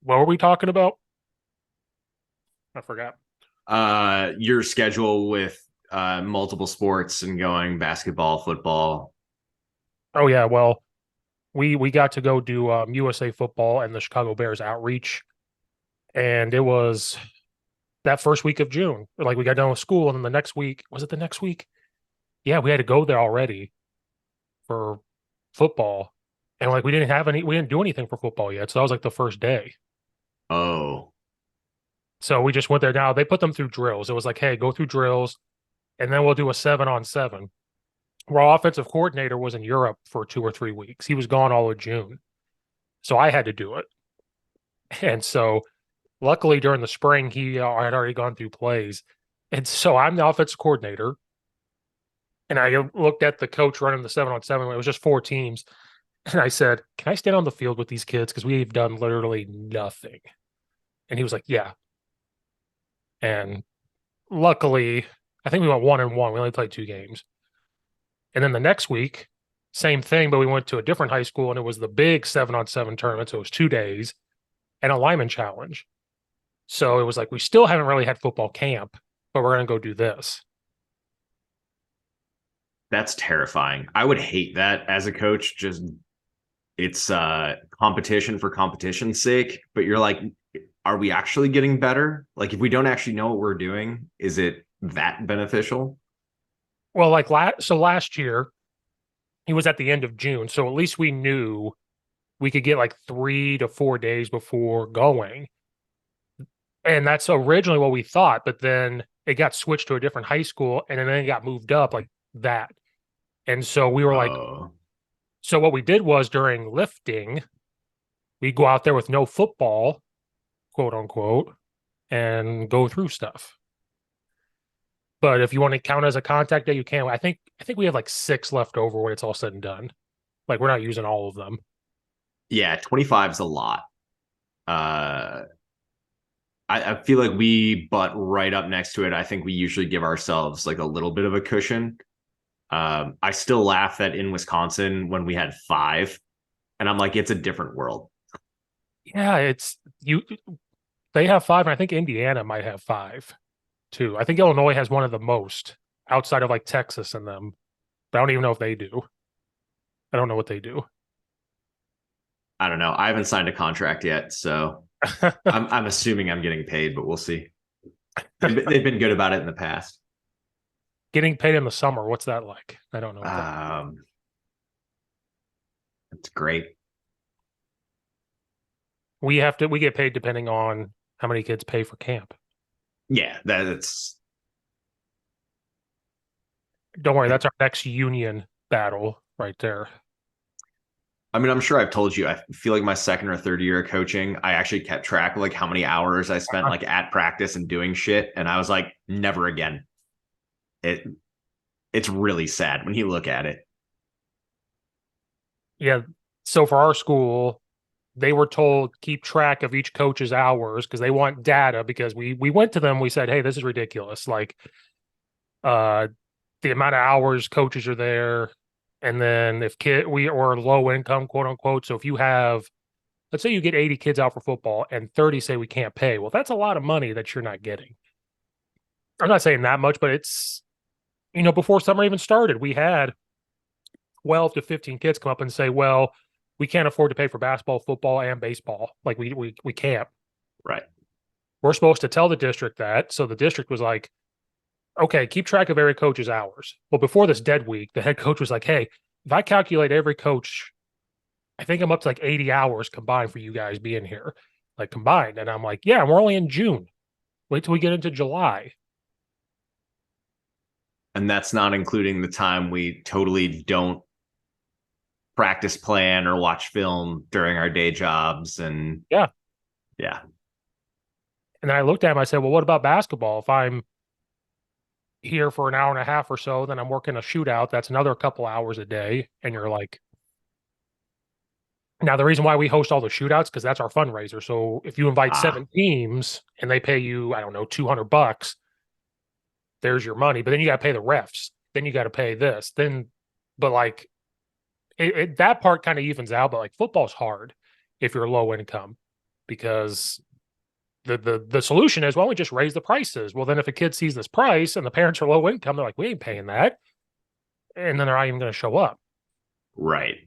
What were we talking about? I forgot. Your schedule with multiple sports and going basketball, football. Oh yeah, well, we got to go do USA football and the Chicago Bears outreach, and it was that first week of June. Like we got done with school, and then the next week was it the next week? Yeah, we had to go there already for football, and like we didn't do anything for football yet, so that was like the first day. Oh, So we just went there. Now they put them through drills. It was like, hey, go through drills, and then we'll do a 7-on-7. Our offensive coordinator was in Europe for 2 or 3 weeks. He was gone all of June. So I had to do it. And so luckily during the spring, he had already gone through plays. And so I'm the offensive coordinator. And I looked at the coach running the 7-on-7. It was just 4 teams. And I said, can I stand on the field with these kids? Because we've done literally nothing. And he was like, yeah. And luckily, I think we went 1-1. We only played 2 games. And then the next week, same thing, but we went to a different high school and it was the big 7-on-7 tournament. So it was 2 days and a lineman challenge. So it was like, we still haven't really had football camp, but we're going to go do this. that's terrifying. I would hate that as a coach. Just it's competition for competition's sake, but you're like, are we actually getting better? Like if we don't actually know what we're doing, is it that beneficial? Well, like last year, he was at the end of June. So at least we knew we could get like 3 to 4 days before going. And that's originally what we thought, but then it got switched to a different high school and then it got moved up like that. And so we were like, Oh, so what we did was during lifting, we go out there with no football, quote unquote, and go through stuff. But if you want to count as a contact day, you can. I think we have like 6 left over when it's all said and done. Like we're not using all of them. yeah, 25 is a lot. Uh, I feel like we butt right up next to it. I think we usually give ourselves like a little bit of a cushion. I still laugh that in Wisconsin when we had 5, and I'm like, it's a different world. Yeah, it's you. They have 5, and I think Indiana might have 5 too. I think Illinois has one of the most outside of like Texas and them. But I don't even know if they do. I don't know what they do. I don't know. I haven't signed a contract yet, so I'm assuming I'm getting paid, but we'll see. They've been good about it in the past. Getting paid in the summer, what's that like? I don't know what that. It's great. We get paid depending on how many kids pay for camp. Yeah, that's Don't worry, that's our next union battle right there. I mean, I'm sure I've told you, I feel like my second or third year of coaching, I actually kept track of like how many hours I spent like at practice and doing shit. And I was like, never again. It it's really sad when you look at it. Yeah. So for our school, they were told keep track of each coach's hours because they want data because we went to them, we said, hey, this is ridiculous. Like uh the amount of hours coaches are there. And then if we are low income, quote unquote. So if you have, let's say you get 80 kids out for football and 30 say we can't pay. Well, that's a lot of money that you're not getting. I'm not saying that much, but it's, before summer even started, we had 12 to 15 kids come up and say, well, we can't afford to pay for basketball, football, and baseball. Like we can't. Right. We're supposed to tell the district that. So the district was like, okay, keep track of every coach's hours. Well, before this dead week, the head coach was like, hey, if I calculate every coach, I think I'm up to like 80 hours combined for you guys being here, like combined. And I'm like, yeah, we're only in June. Wait till we get into July. And that's not including the time we totally don't practice plan or watch film during our day jobs. And Yeah. yeah, And then I looked at him, I said, well, what about basketball? If I'm here for an hour and a half or so, then I'm working a shootout. That's another couple hours a day. And you're like, now the reason why we host all the shootouts, because that's our fundraiser. So if you invite ah, 7 teams and they pay you, I don't know, $200, there's your money. But then you got to pay the refs. Then you got to pay this. But like that part kind of evens out. But like football's hard if you're low income. because the solution is, why don't we just raise the prices? Well, then if a kid sees this price and the parents are low income, they're like, we ain't paying that, and then they're not even going to show up. Right.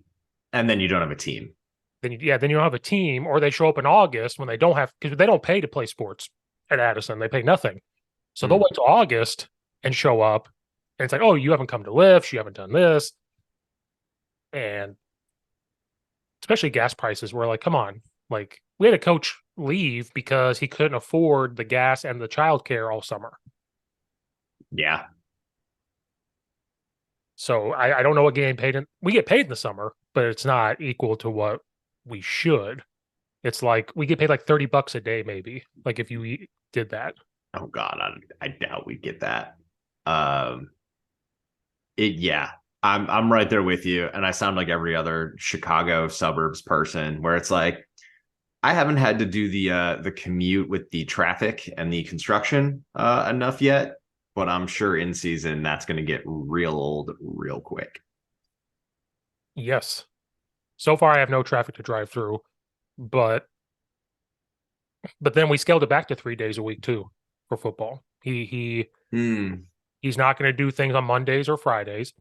And then you don't have a team. Then you don't have a team, or they show up in August when they don't have, because they don't pay to play sports at Addison. They pay nothing. So they'll wait till August and show up. And it's like, oh, you haven't come to lifts, you haven't done this. And especially gas prices, we're like, come on. Like, we had a coach leave because he couldn't afford the gas and the childcare all summer. Yeah. So I don't know what getting paid we get paid in the summer, but it's not equal to what we should. It's like we get paid like $30 a day, maybe. Like if you did that. Oh God, I doubt we get that. Yeah, I'm right there with you, and I sound like every other Chicago suburbs person, where it's like I haven't had to do the commute with the traffic and the construction enough yet, but I'm sure in season that's going to get real old real quick. Yes. So far, I have no traffic to drive through, but then we scaled it back to 3 days a week too for football. He's not going to do things on Mondays or Fridays.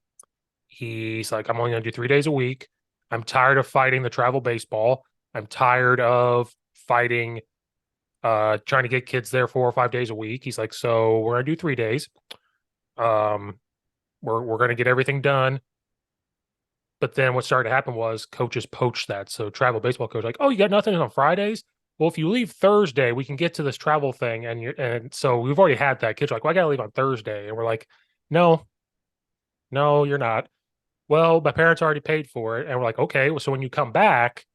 He's like, I'm only going to do 3 days a week. I'm tired of fighting the travel baseball. I'm tired of fighting, trying to get kids there 4 or 5 days a week. He's like, so we're going to do 3 days. We're going to get everything done. But then what started to happen was coaches poached that. So travel baseball coach like, oh, you got nothing on Fridays? Well, if you leave Thursday, we can get to this travel thing. And so we've already had that. Kids are like, well, I got to leave on Thursday. And we're like, no, you're not. Well, my parents already paid for it. And we're like, okay, well, so when you come back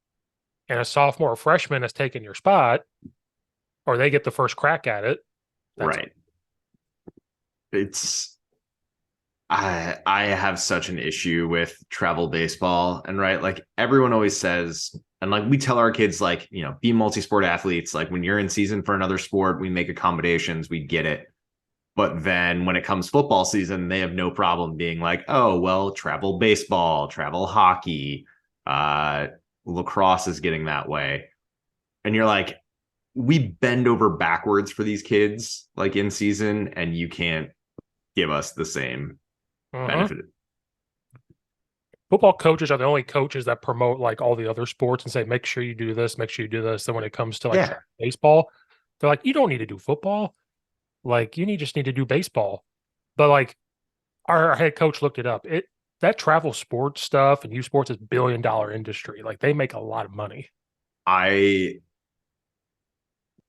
and a sophomore or freshman has taken your spot, or they get the first crack at it. Right. I have such an issue with travel baseball, and right, like everyone always says, and like we tell our kids, like, be multi-sport athletes. Like when you're in season for another sport, we make accommodations, we get it. But then when it comes football season, they have no problem being like, oh, well, travel baseball, travel hockey, lacrosse is getting that way. And you're like, we bend over backwards for these kids, like in season, and you can't give us the same benefit. Football coaches are the only coaches that promote like all the other sports and say, make sure you do this, make sure you do this. Then when it comes to like baseball, they're like, you don't need to do football. Like you just need to do baseball. But like our head coach looked it up. That travel sports stuff and youth sports is $1 billion industry. Like they make a lot of money. I've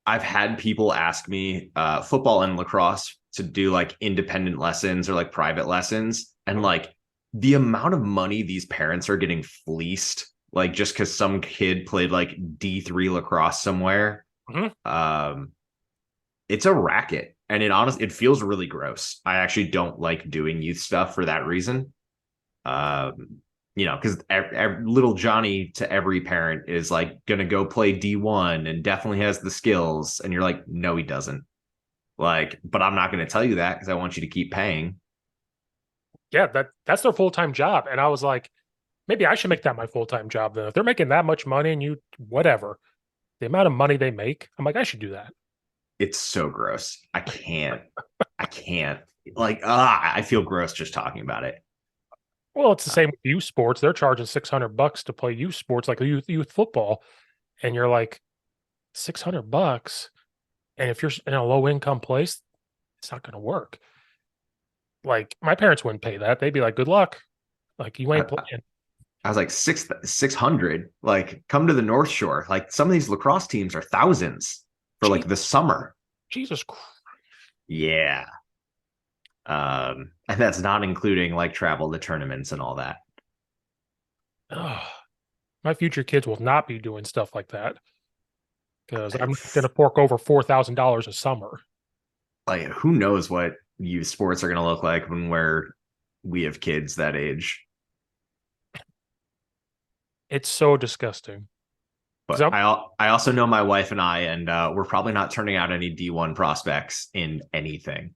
had people ask me football and lacrosse to do like independent lessons or like private lessons, and like the amount of money these parents are getting fleeced, like just because some kid played like D3 lacrosse somewhere. It's a racket, and it feels really gross. I actually don't like doing youth stuff for that reason. Because little Johnny to every parent is like going to go play D1 and definitely has the skills. And you're like, no, he doesn't. Like, but I'm not going to tell you that because I want you to keep paying. Yeah, that's their full-time job. And I was like, maybe I should make that my full-time job then. If they're making that much money and whatever, the amount of money they make, I'm like, I should do that. It's so gross. I can't. Like, I feel gross just talking about it. Well, it's the same with youth sports. They're charging $600 to play youth sports, like youth football, and you're like, $600. And if you're in a low income place, it's not going to work. Like my parents wouldn't pay that. They'd be like, "Good luck." Like you ain't playing. I was like 600. Like come to the North Shore. Like some of these lacrosse teams are thousands for like the summer. Jesus Christ. Yeah. And that's not including like travel to tournaments and all that. My future kids will not be doing stuff like that because I'm going to fork over $4,000 a summer. Like, who knows what youth sports are going to look like when we have kids that age. It's so disgusting. But I also know my wife and and we're probably not turning out any D1 prospects in anything.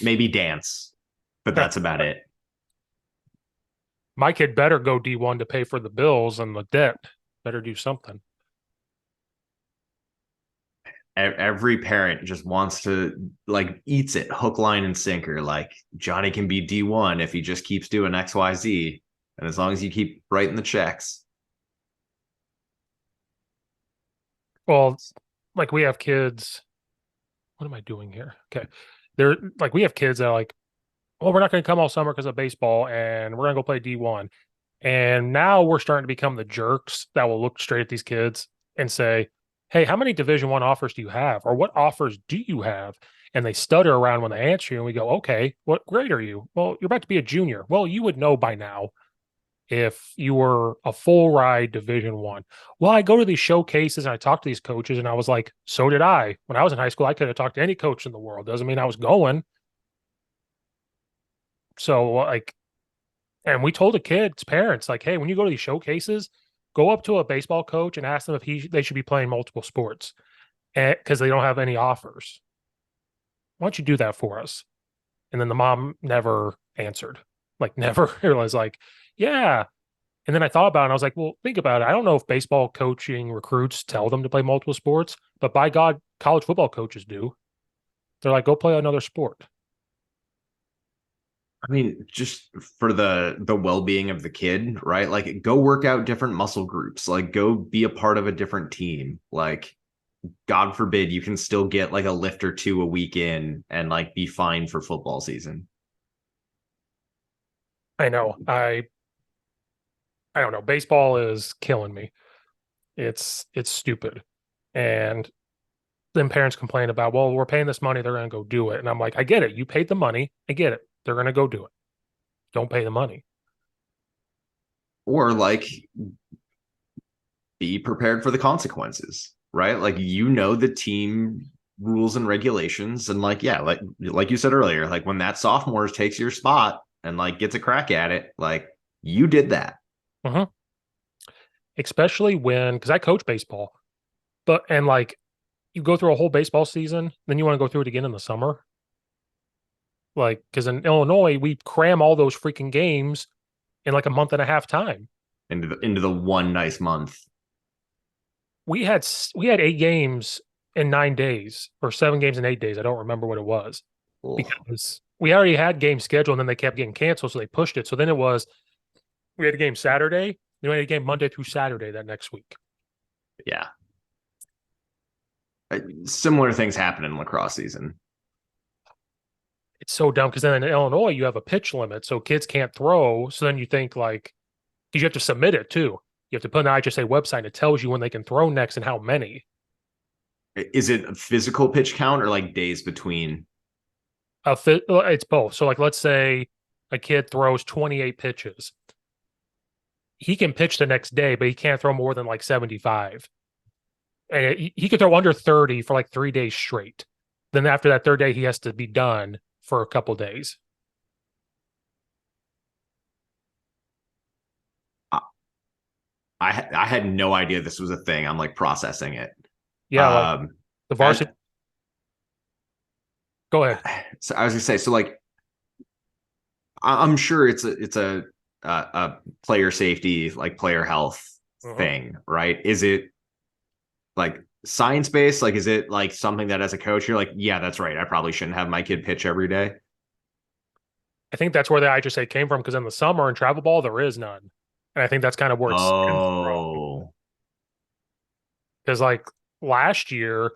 Maybe dance, but that's about it. My kid better go D1 to pay for the bills and the debt. Better do something. every parent just wants to like eats it hook, line, and sinker. Like Johnny can be D1 if he just keeps doing XYZ. And as long as you keep writing the checks. Well, like we have kids. What am I doing here? Okay. They're like we have kids that are like, well, we're not going to come all summer because of baseball and we're going to go play D1. And now we're starting to become the jerks that will look straight at these kids and say, hey, how many Division 1 offers do you have? Or what offers do you have? And they stutter around when they answer you. And we go, okay, what grade are you? Well, you're about to be a junior. Well, you would know by now if you were a full ride Division 1. Well, I go to these showcases and I talk to these coaches, and I was like, so did I. When I was in high school, I could have talked to any coach in the world. Doesn't mean I was going. So, like, and we told the kids' parents, like, hey, when you go to these showcases, go up to a baseball coach and ask them if they should be playing multiple sports because they don't have any offers. Why don't you do that for us? And then the mom never answered, like, never. It was like, yeah. And then I thought about it and I was like, well, think about it. I don't know if baseball coaching recruits tell them to play multiple sports, but by God, college football coaches do. They're like, go play another sport. I mean, just for the well-being of the kid, right? Like go work out different muscle groups, like go be a part of a different team. Like God forbid you can still get like a lift or two a week in and like be fine for football season. I know. I don't know. Baseball is killing me. It's stupid. And then parents complain about, well, we're paying this money, they're going to go do it. And I'm like, I get it. You paid the money. I get it. They're going to go do it. Don't pay the money. Or like be prepared for the consequences, right? Like you know the team rules and regulations and like yeah, like you said earlier, like when that sophomore takes your spot and like gets a crack at it, like you did that. Mm-hmm. Especially when, because I coach baseball, but, and like, you go through a whole baseball season, then you want to go through it again in the summer. Like, because in Illinois, we cram all those freaking games in like a month and a half time. Into the one nice month. We had 8 games in 9 days or 7 games in 8 days. I don't remember what it was Ugh. because we already had games scheduled and then they kept getting canceled, so they pushed it. So then it was we had a game Saturday, then we had a game Monday through Saturday that next week. Yeah. Similar things happen in lacrosse season. It's so dumb because then in Illinois you have a pitch limit, so kids can't throw. So then you think like because you have to submit it too. You have to put an IHSA website and it tells you when they can throw next and how many. Is it a physical pitch count or like days between? It's both. So like let's say a kid throws 28 pitches. He can pitch the next day, but he can't throw more than like 75. And he could throw under 30 for like 3 days straight. Then after that third day, he has to be done for a couple days. I had no idea this was a thing. I'm like processing it. Yeah, like Um, the as, varsity. Go ahead. so I was gonna say, so like I'm sure it's a player safety, like player health Uh-huh. thing, right? Is it like science based? Like, is it like something that as a coach, you're like, yeah, that's right. I probably shouldn't have my kid pitch every day. I think that's where the IHSA came from because in the summer in travel ball, there is none. And I think that's kind of where it stems from. Oh, Because like last year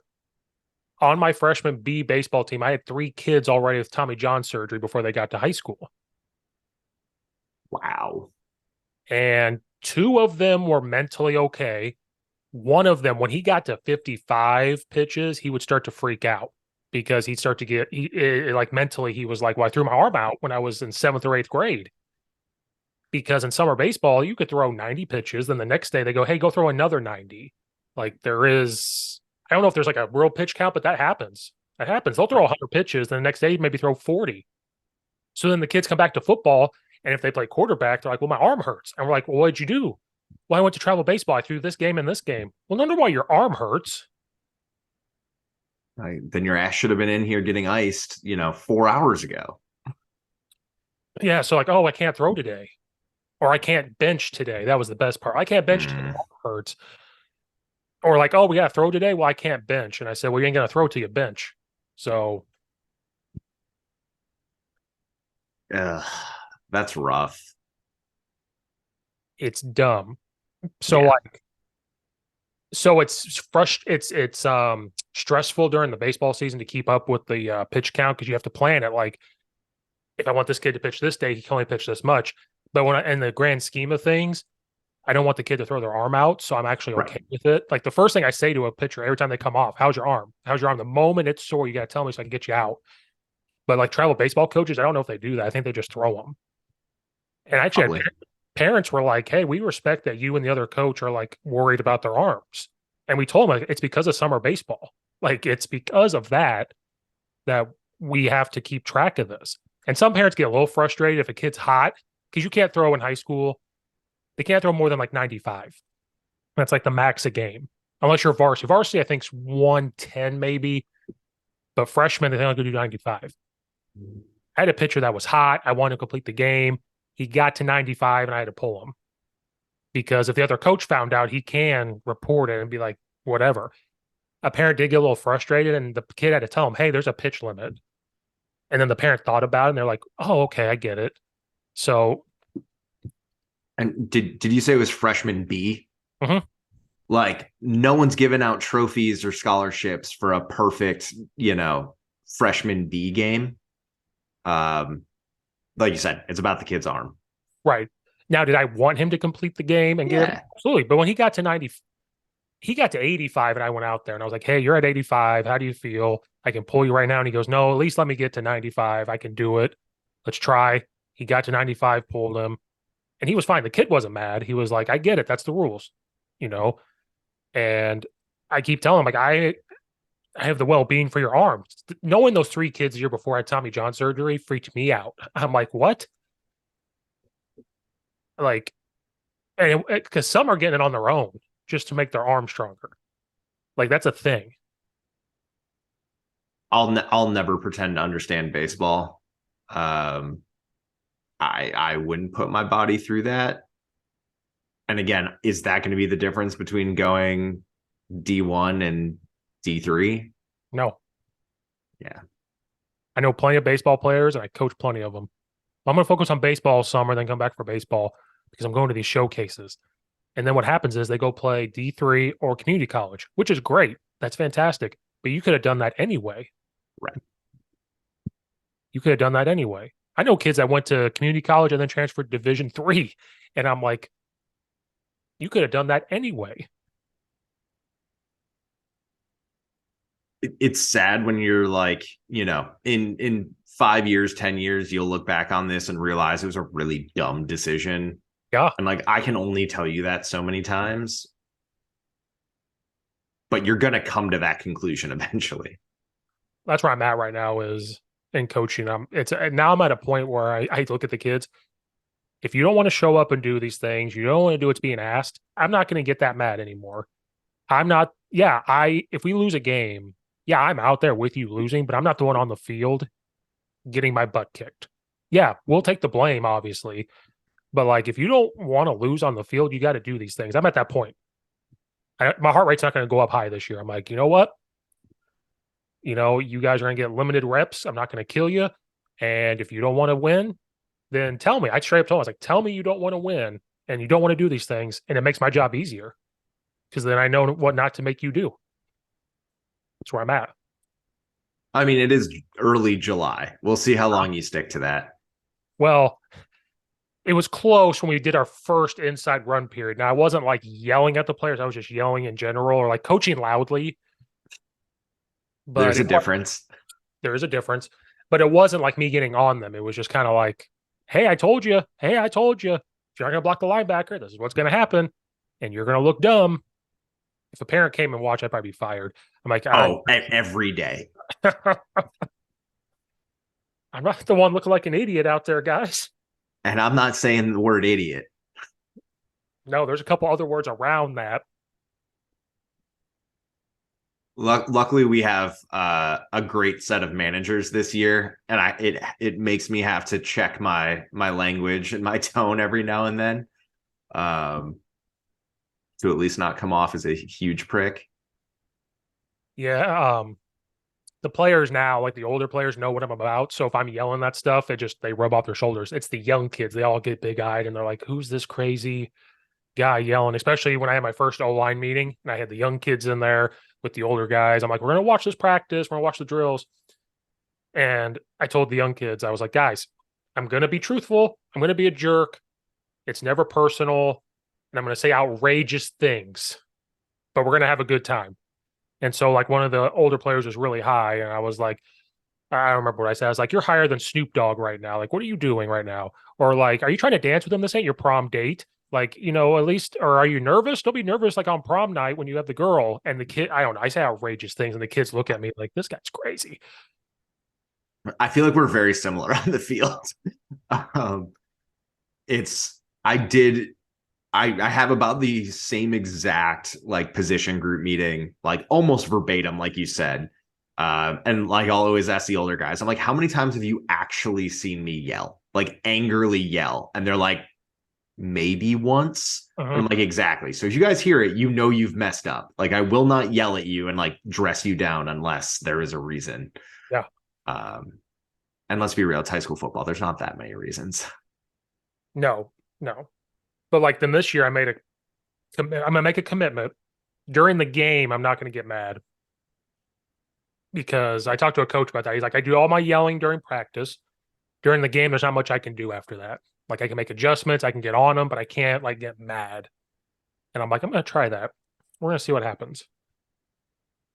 on my freshman B baseball team, I had 3 kids already with Tommy John surgery before they got to high school. wow. And 2 of them were mentally okay. One of them, when he got to 55 pitches, he would start to freak out because he'd start to get like mentally, he was like, well, I threw my arm out when I was in 7th or 8th grade. Because in summer baseball, you could throw 90 pitches. Then the next day they go, hey, go throw another 90. Like there is, I don't know if there's like a real pitch count, but that happens. That happens. They'll throw 100 pitches. Then the next day, maybe throw 40. So then the kids come back to football. And if they play quarterback, they're like, well, my arm hurts. And we're like, well, what'd you do? Well, I went to travel baseball. I threw this game and this game. Well, no wonder why your arm hurts. Then your ass should have been in here getting iced, 4 hours ago. Yeah. So like, oh, I can't throw today. Or I can't bench today. That was the best part. I can't bench today. My Mm. arm hurts. Or like, oh, we got to throw today. Well, I can't bench. And I said, well, you ain't going to throw till you bench. So Ugh, that's rough. it's dumb. So Yeah. like, so it's stressful during the baseball season to keep up with the pitch count because you have to plan it. Like, if I want this kid to pitch this day, he can only pitch this much. But in the grand scheme of things, I don't want the kid to throw their arm out, so I'm actually Right. okay with it. Like the first thing I say to a pitcher every time they come off, "How's your arm? How's your arm?" The moment it's sore, you got to tell me so I can get you out. But like travel baseball coaches, I don't know if they do that. I think they just throw them. And actually, Probably. parents were like, "Hey, we respect that you and the other coach are like worried about their arms," and we told them like, it's because of summer baseball. Like it's because of that that we have to keep track of this. And some parents get a little frustrated if a kid's hot because you can't throw in high school. They can't throw more than like 95. That's like the max a game, unless you're varsity. Varsity, I think, is 110 maybe, but freshmen, they only do 95. I had a pitcher that was hot. I wanted to complete the game. He got to 95 and I had to pull him because if the other coach found out, he can report it and be like, whatever. A parent did get a little frustrated and the kid had to tell him, hey, there's a pitch limit. And then the parent thought about it and they're like, oh, okay, I get it. So, And did you say it was freshman B? mhm. Like no one's giving out trophies or scholarships for a perfect, freshman B game. Um, like you said, it's about the kid's arm. Right. Now, did I want him to complete the game and get it? Yeah. Absolutely. But when he got to 90, he got to 85 and I went out there and I was like, hey, you're at 85. How do you feel? I can pull you right now. And he goes, no, at least let me get to 95. I can do it. Let's try. He got to 95, pulled him, and he was fine. The kid wasn't mad. He was like, I get it. That's the rules, you know? And I keep telling him, like, I have the well being for your arm. Knowing those three kids the year before I had Tommy John surgery freaked me out. I'm like, what? Like, and because some are getting it on their own just to make their arm stronger. Like, that's a thing. I'll never pretend to understand baseball. Um, I wouldn't put my body through that. And again, is that going to be the difference between going D1 and D3? No, Yeah. I know plenty of baseball players and I coach plenty of them. I'm going to focus on baseball summer, then come back for baseball because I'm going to these showcases. And then what happens is they go play D3 or community college, which is great. That's fantastic. But you could have done that anyway. Right. You could have done that anyway. I know kids that went to community college and then transferred to Division 3. And I'm like, you could have done that anyway. It's sad when you're like, in 5 years, 10 years, you'll look back on this and realize it was a really dumb decision. Yeah. And like, I can only tell you that so many times, but you're going to come to that conclusion eventually. That's where I'm at right now is in coaching. Now I'm at a point where I look at the kids. If you don't want to show up and do these things, you don't want to do what's being asked, I'm not going to get that mad anymore. I'm not, yeah, if we lose a game, yeah, I'm out there with you losing, but I'm not the one on the field getting my butt kicked. Yeah, we'll take the blame, obviously. But like, if you don't want to lose on the field, you got to do these things. I'm at that point. My heart rate's not going to go up high this year. I'm like, you know what? You guys are going to get limited reps. I'm not going to kill you. And if you don't want to win, then tell me. I straight up told him, I was like, tell me you don't want to win and you don't want to do these things. And it makes my job easier because then I know what not to make you do. That's where I'm at. I mean, it is early July. We'll see how long you stick to that. Well, it was close when we did our first inside run period. Now, I wasn't like yelling at the players. I was just yelling in general or like coaching loudly. But There's a difference. There is a difference. But it wasn't like me getting on them. It was just kind of like, hey, I told you. Hey, I told you. If you're not going to block the linebacker, this is what's going to happen. And you're going to look dumb. If a parent came and watched, I'd probably be fired. I'm like, every day. I'm not the one looking like an idiot out there, guys. And I'm not saying the word idiot. No, there's a couple other words around that. Luckily, we have a great set of managers this year, and it makes me have to check my language and my tone every now and then. to at least not come off as a huge prick. Yeah. The players now, like the older players, know what I'm about. So if I'm yelling that stuff, they rub off their shoulders. It's the young kids. They all get big eyed and they're like, "Who's this crazy guy yelling?" Especially when I had my first O line meeting and I had the young kids in there with the older guys. I'm like, "We're gonna watch this practice. We're gonna watch the drills." And I told the young kids, I was like, "Guys, I'm gonna be truthful. I'm gonna be a jerk. It's never personal, and I'm gonna say outrageous things, but we're gonna have a good time." And so, like, one of the older players was really high, and I was like, I don't remember what I said. I was like, "You're higher than Snoop Dogg right now. Like, what are you doing right now?" Or like, "Are you trying to dance with him? This ain't your prom date. Like, at least, or are you nervous? Don't be nervous like on prom night when you have the girl and the kid." I don't know. I say outrageous things, and the kids look at me like, "This guy's crazy." I feel like we're very similar on the field. um, it's I have about the same exact like position group meeting, like almost verbatim, like you said. And like I'll always ask the older guys, I'm like, how many times have you actually seen me yell? Like angrily yell? And they're like, maybe once. And Uh-huh. I'm like, exactly. So if you guys hear it, you've messed up. Like I will not yell at you and like dress you down unless there is a reason. Yeah. Um, and let's be real, it's high school football. There's not that many reasons. No, no. But like then this year, I'm gonna make a commitment during the game. I'm not gonna get mad because I talked to a coach about that. He's like, I do all my yelling during practice. During the game, there's not much I can do after that. Like I can make adjustments, I can get on them, but I can't like get mad. And I'm like, I'm gonna try that. We're gonna see what happens.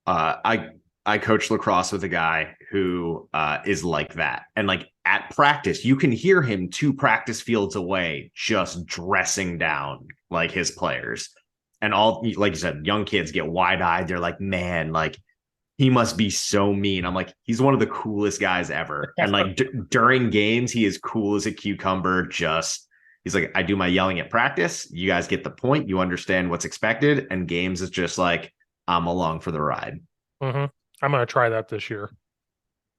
Uh, I I coach lacrosse with a guy who is like that, and like at practice, you can hear him 2 practice fields away, just dressing down like his players, and all like you said, young kids get wide eyed. They're like, man, like he must be so mean. I'm like, he's one of the coolest guys ever, and like during games, he is cool as a cucumber. Just he's like, I do my yelling at practice. You guys get the point. You understand what's expected, and games is just like I'm along for the ride. Mm-hmm. I'm gonna try that this year.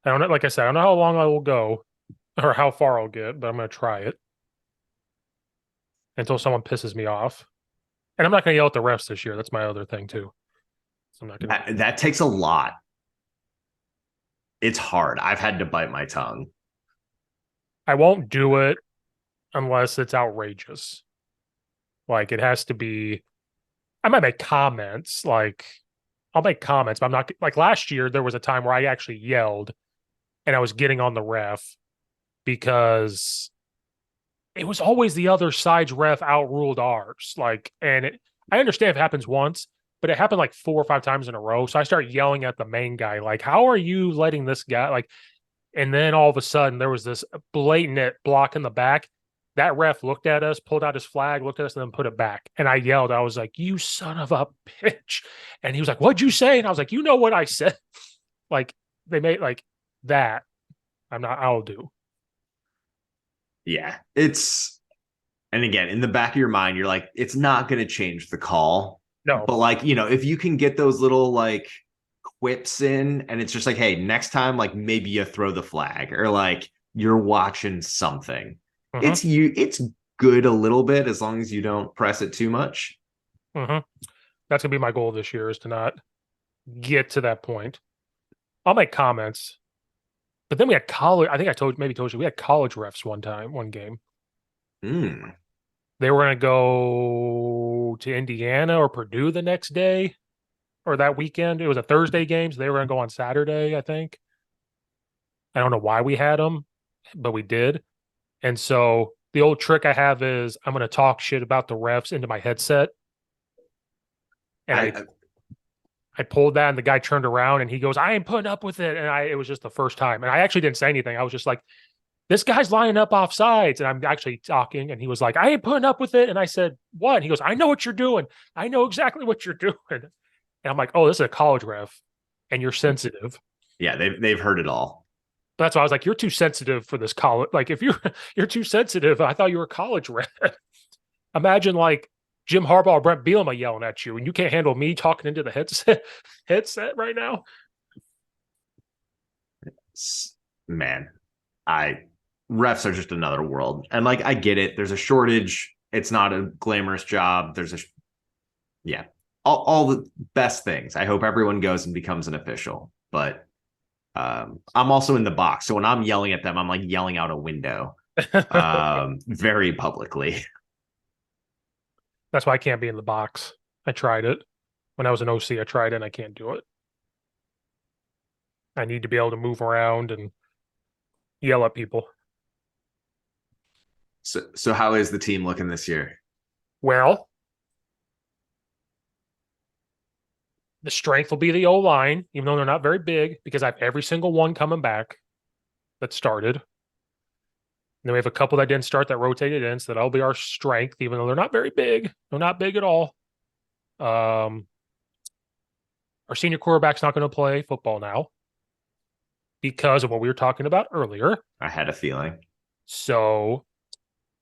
I don't know, like I said, I don't know how long I will go or how far I'll get, but I'm gonna try it until someone pisses me off. And I'm not gonna yell at the refs this year. That's my other thing too. So I'm not gonna. That takes a lot. It's hard. I've had to bite my tongue. I won't do it unless it's outrageous. Like it has to be. I might make comments. Like I'll make comments, but I'm not like last year. There was a time where I actually yelled and I was getting on the ref because it was always the other side's ref outruled ours. Like, I understand if it happens once, but it happened like 4 or 5 times in a row. So I start yelling at the main guy, like, "How are you letting this guy like?" And then all of a sudden, there was this blatant block in the back. That ref looked at us, pulled out his flag, looked at us, and then put it back. And I yelled, I was like, "You son of a bitch!" And he was like, "What'd you say?" And I was like, "You know what I said." Like they made like that. I'll do. Yeah. And again, in the back of your mind, you're like, it's not going to change the call. No. But like, if you can get those little like quips in and it's just like, hey, next time, like maybe you throw the flag or like you're watching something. Mm-hmm. It's good a little bit as long as you don't press it too much. Mm-hmm. That's gonna be my goal this year is to not get to that point. I'll make comments, but then we had college. I think I told you we had college refs one game. Mm. They were gonna go to Indiana or Purdue the next day or that weekend. It was a Thursday game, so they were gonna go on Saturday. I think. I don't know why we had them, but we did. And so the old trick I have is I'm gonna talk shit about the refs into my headset, and I I I pulled that and the guy turned around and he goes, "I ain't putting up with it." And it was just the first time. And I actually didn't say anything. I was just like, "This guy's lining up off sides." And I'm actually talking. And he was like, "I ain't putting up with it." And I said, "What?" And he goes, "I know what you're doing. I know exactly what you're doing." And I'm like, "Oh, this is a college ref and you're sensitive." yeah, they've heard it all. But that's why I was like, "You're too sensitive for this college. Like, if you're too sensitive, I thought you were a college ref." Imagine like Jim Harbaugh or Brent Bielema yelling at you and you can't handle me talking into the headset right now. Man, I refs are just another world. And like I get it. There's a shortage. It's not a glamorous job. Yeah. All the best things. I hope everyone goes and becomes an official. But I'm also in the box. So when I'm yelling at them, I'm like yelling out a window very publicly. That's why I can't be in the box. I tried it when I was an OC. I tried it and I can't do it. I need to be able to move around and yell at people. So how is the team looking this year? Well, the strength will be the O line, even though they're not very big, because I have every single one coming back that started. And then we have a couple that didn't start that rotated in, so that'll be our strength, even though they're not very big. They're not big at all. Our senior quarterback's not going to play football now because of what we were talking about earlier. I had a feeling. So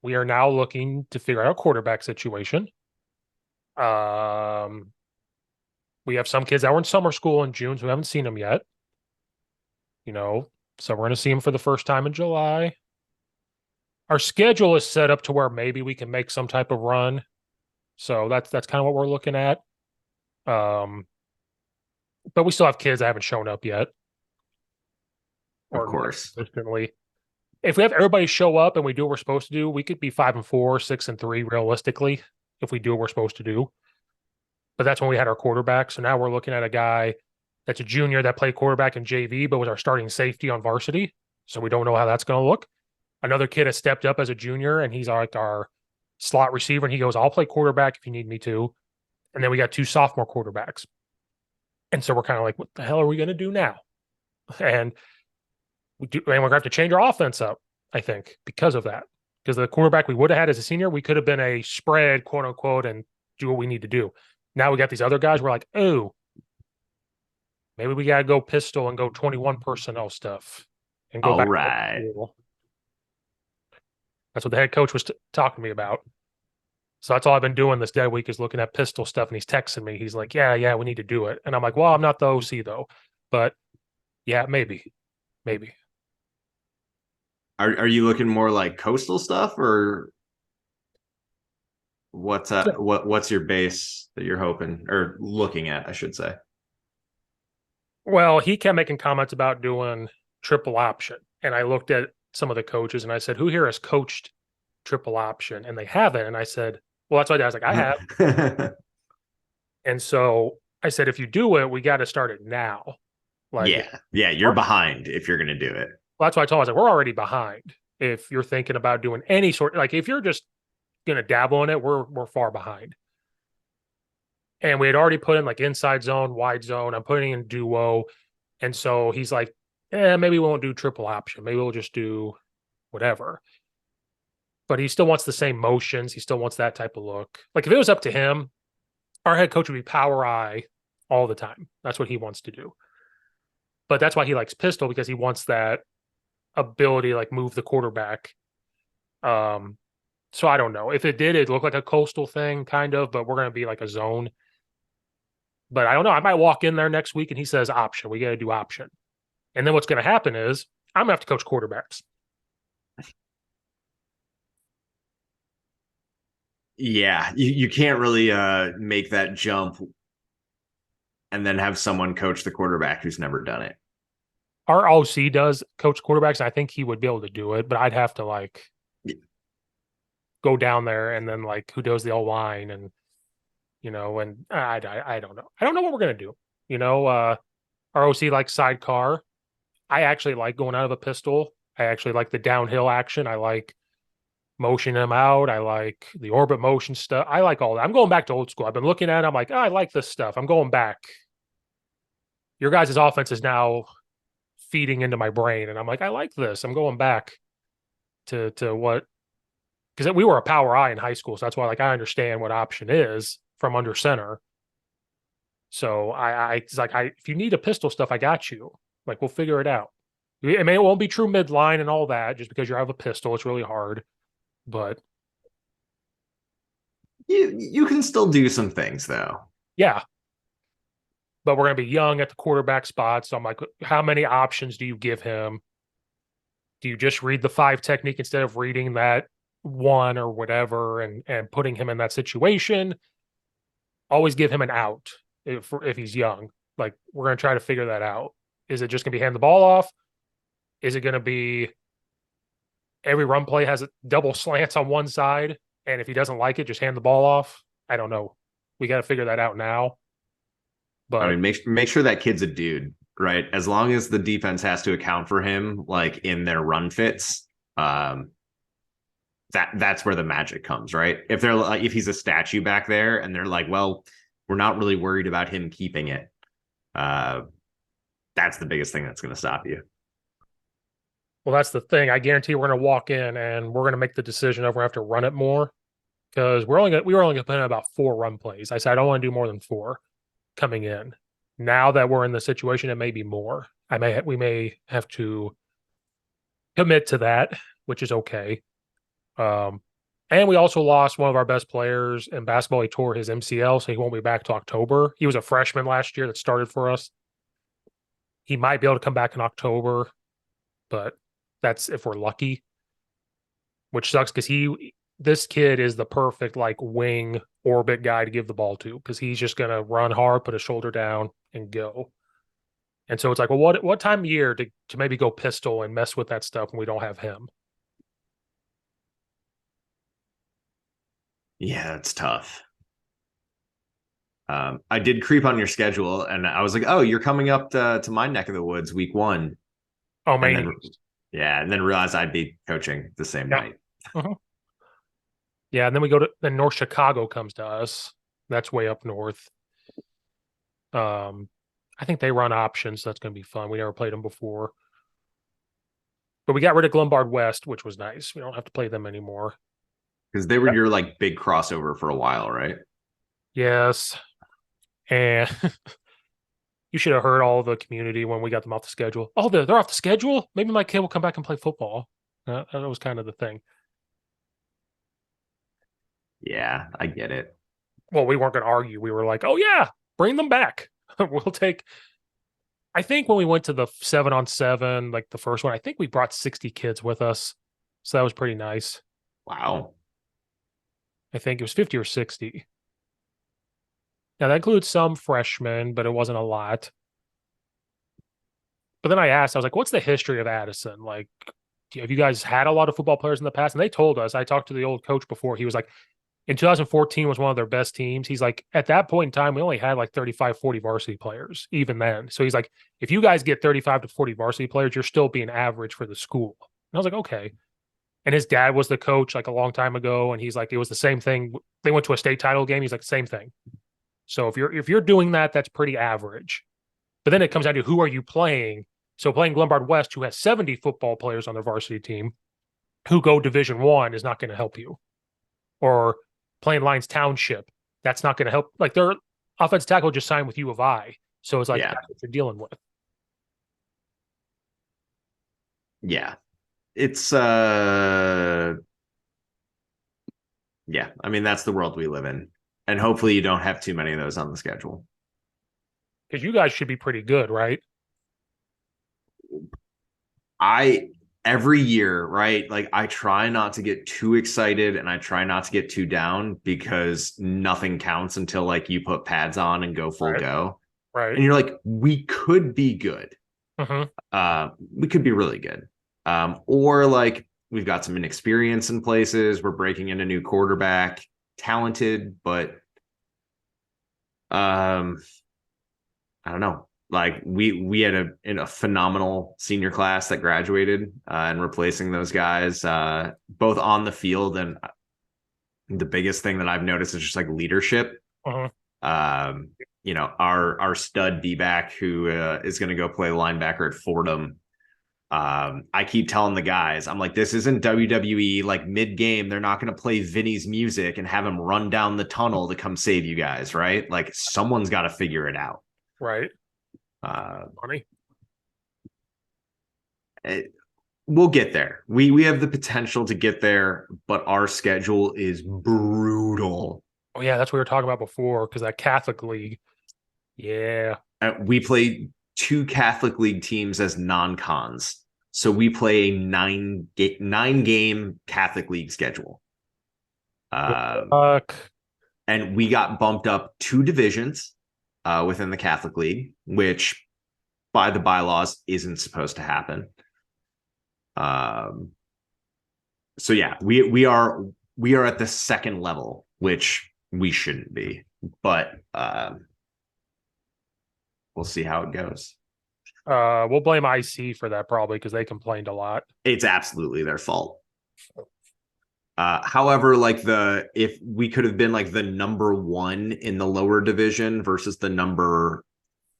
we are now looking to figure out a quarterback situation. We have some kids that were in summer school in June, so we haven't seen them yet. So we're going to see them for the first time in July. Our schedule is set up to where maybe we can make some type of run. So that's kind of what we're looking at. But we still have kids that haven't shown up yet. Of course. Consistently. If we have everybody show up and we do what we're supposed to do, we could be 5-4, 6-3 realistically if we do what we're supposed to do. But that's when we had our quarterback. So now we're looking at a guy that's a junior that played quarterback in JV, but was our starting safety on varsity. So we don't know how that's going to look. Another kid has stepped up as a junior, and he's like our slot receiver. And he goes, I'll play quarterback if you need me to. And then we got 2 sophomore quarterbacks. And so we're kind of like, what the hell are we going to do now? And we're going to have to change our offense up, I think, because of that. Because the quarterback we would have had as a senior, we could have been a spread, quote unquote, and do what we need to do. Now we got these other guys. We're like, oh, maybe we got to go pistol and go 21 personnel stuff and go All back. right. That's what the head coach was talking to me about. So that's all I've been doing this dead week is looking at pistol stuff. And he's texting me. He's like, yeah, we need to do it. And I'm like, well, I'm not the OC though. But yeah, maybe. Are you looking more like coastal stuff, or what's your base that you're hoping or looking at, I should say? Well, he kept making comments about doing triple option. And I looked at some of the coaches and I said, who here has coached triple option? And they haven't. And I said, well, that's what I was like, I have. And so I said, if you do it, we got to start it now. Like, yeah, you're behind if you're going to do it. Well, that's why I told him, I was like, we're already behind. If you're thinking about doing any sort, like if you're just going to dabble in it, we're far behind. And we had already put in like inside zone, wide zone. I'm putting in duo. And so he's like, maybe we won't do triple option. Maybe we'll just do whatever. But he still wants the same motions. He still wants that type of look. Like if it was up to him, our head coach would be power eye all the time. That's what he wants to do. But that's why he likes pistol, because he wants that ability to like move the quarterback. So I don't know. If it did, it looked like a coastal thing, kind of, but we're going to be like a zone. But I don't know. I might walk in there next week and he says option. We got to do option. And then what's going to happen is I'm going to have to coach quarterbacks. Yeah, you can't really make that jump and then have someone coach the quarterback who's never done it. Our OC does coach quarterbacks. And I think he would be able to do it, but I'd have to like go down there and then like who does the O line and and I don't know. I don't know what we're gonna do. Our OC likes sidecar. I actually like going out of a pistol. I actually like the downhill action. I like motioning him out. I like the orbit motion stuff. I like all that. I'm going back to old school. I've been looking at it. I'm like, I like this stuff. I'm going back. Your guys' offense is now feeding into my brain. And I'm like, I like this. I'm going back to what, because we were a power eye in high school. So that's why like I understand what option is from under center. So it's like, if you need a pistol stuff, I got you. Like, we'll figure it out. I mean, it won't be true midline and all that just because you have a pistol. It's really hard. But you can still do some things though. Yeah. But we're going to be young at the quarterback spot. So I'm like, how many options do you give him? Do you just read the 5 technique instead of reading that 1 or whatever and putting him in that situation? always give him an out if he's young. Like we're gonna try to figure that out. Is it just gonna be hand the ball off? Is it gonna be every run play has double slants on one side, and if he doesn't like it, just hand the ball off? I don't know. We got to figure that out now. I But mean, make sure that kid's a dude, right? As long as the defense has to account for him, like in their run fits, that's where the magic comes, right? If they're like, if he's a statue back there, and they're like, well, we're not really worried about him keeping it. Uh, that's the biggest thing that's going to stop you. well, that's the thing. I guarantee we're going to walk in and we're going to make the decision of we're going to have to run it more because we were only going to put in about 4 run plays. I said I don't want to do more than 4 coming in. Now that we're in the situation, it may be more. We may have to commit to that, which is okay. Um, and we also lost one of our best players in basketball. He tore his MCL, so he won't be back to October. He was a freshman last year that started for us. He might be able to come back in October, but that's if we're lucky, which sucks because this kid is the perfect like wing orbit guy to give the ball to because he's just gonna run hard, put his shoulder down, and go. And so it's like, well, what time of year to maybe go pistol and mess with that stuff when we don't have him? Yeah, it's tough. I did creep on your schedule, and I was like, "Oh, you're coming up to my neck of the woods, week 1," Oh, and man. then yeah, and then realized I'd be coaching the same Yeah. night. Uh-huh. Yeah, and then we go to then North Chicago comes to us. That's way up north. I think they run options. So that's going to be fun. We never played them before, but we got rid of Glenbard West, which was nice. We don't have to play them anymore. Because they were your like big crossover for a while, right? Yes, and you should have heard all the community when we got them off the schedule. Oh, they're off the schedule. Maybe my kid will come back and play football. That was kind of the thing. Yeah, I get it. Well, we weren't going to argue. We were like, oh yeah, bring them back. We'll take. I think when we went to the 7-on-7, like the first one, I think we brought 60 kids with us, so that was pretty nice. Wow. I think it was 50 or 60. Now that includes some freshmen, but it wasn't a lot. But then I asked, I was like, what's the history of Addison? Like, have you guys had a lot of football players in the past? And they told us, I talked to the old coach before. He was like, in 2014 was one of their best teams. He's like, at that point in time, we only had like 35, 40 varsity players, even then. So he's like, if you guys get 35 to 40 varsity players, you're still being average for the school. And I was like, okay. And his dad was the coach like a long time ago. And he's like, it was the same thing. They went to a state title game. He's like, same thing. So if you're doing that, that's pretty average. But then it comes down to who are you playing? So playing Glenbard West, who has 70 football players on their varsity team, who go Division 1 is not going to help you. Or playing Lions Township, that's not going to help. Like their offensive tackle just signed with U of I. So it's like, Yeah. that's what you're dealing with. Yeah. It's yeah, I mean that's the world we live in. And hopefully you don't have too many of those on the schedule. Because you guys should be pretty good, right? I every year, right? Like I try not to get too excited and I try not to get too down because nothing counts until like you put pads on and go full Right. go. Right. And you're like, we could be good. Mm-hmm. We could be really good. Or like we've got some inexperience in places. We're breaking in a new quarterback, talented, but I don't know. Like we had a phenomenal senior class that graduated and replacing those guys both on the field, and the biggest thing that I've noticed is just like leadership. You know, our stud D-back who is going to go play linebacker at Fordham. I keep telling the guys, I'm like, this isn't WWE. Like mid-game, they're not going to play Vinny's music and have him run down the tunnel to come save you guys, right? Like someone's got to figure it out. Right. Funny. We'll get there. We have the potential to get there, but our schedule is brutal. Oh yeah, that's what we were talking about before. Because that Catholic League, yeah, We play 2 Catholic League teams as non-cons, so we play a 9-game Catholic League schedule. fuck. And we got bumped up 2 divisions within the Catholic League, which by the bylaws isn't supposed to happen. Um, so yeah, we are at the second level, which we shouldn't be, but we'll see how it goes. We'll blame IC for that probably because they complained a lot. It's absolutely their fault. However, like if we could have been like the number 1 in the lower division versus the number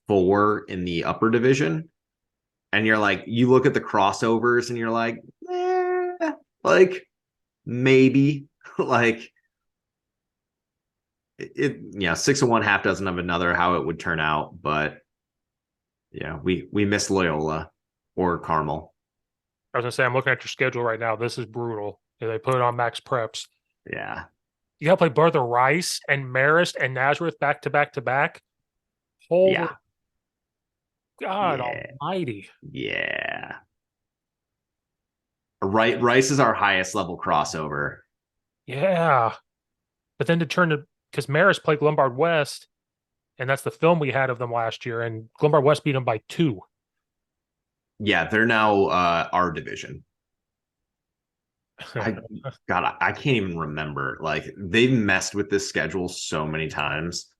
4 in the upper division, and you're like, you look at the crossovers and you're like, like maybe like yeah, 6 of one, half dozen of another, how it would turn out, but yeah, we missed Loyola or Carmel. I was gonna say I'm looking at your schedule right now. This is brutal. They put it on max preps. Yeah. You got to play Brother Rice and Marist and Nazareth back to back to back. Holy Yeah. God Yeah. Almighty! Yeah. Rice is our highest level crossover. Yeah, but then to turn to because Marist played Lombard West, and that's the film we had of them last year, and Lombard West beat them by 2. Yeah, they're now our division. I I can't even remember. Like they've messed with this schedule so many times.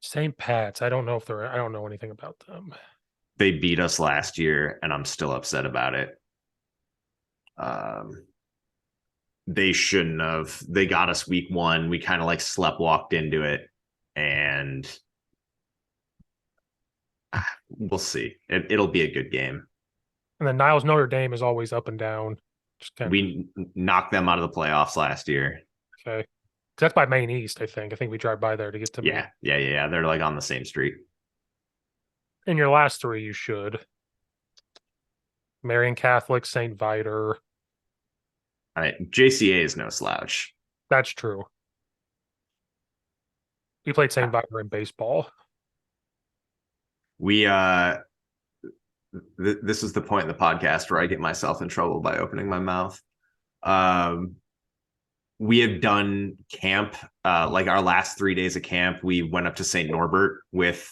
St. Pat's. I don't know if they're. I don't know anything about them. They beat us last year, and I'm still upset about it. They shouldn't have. They got us week 1. We kind of like sleptwalked into it, and we'll see. It'll be a good game. And then Niles Notre Dame is always up and down. Just kind of, We knocked them out of the playoffs last year. okay. That's by Main East, I think. I think we drive by there to get to Yeah. They're like on the same street. In your last 3, you should. Marian Catholic, St. Viator. JCA is no slouch. That's true. We played St. Viator in baseball. We this is the point in the podcast where I get myself in trouble by opening my mouth. We have done camp, like our last 3 days of camp. We went up to St. Norbert with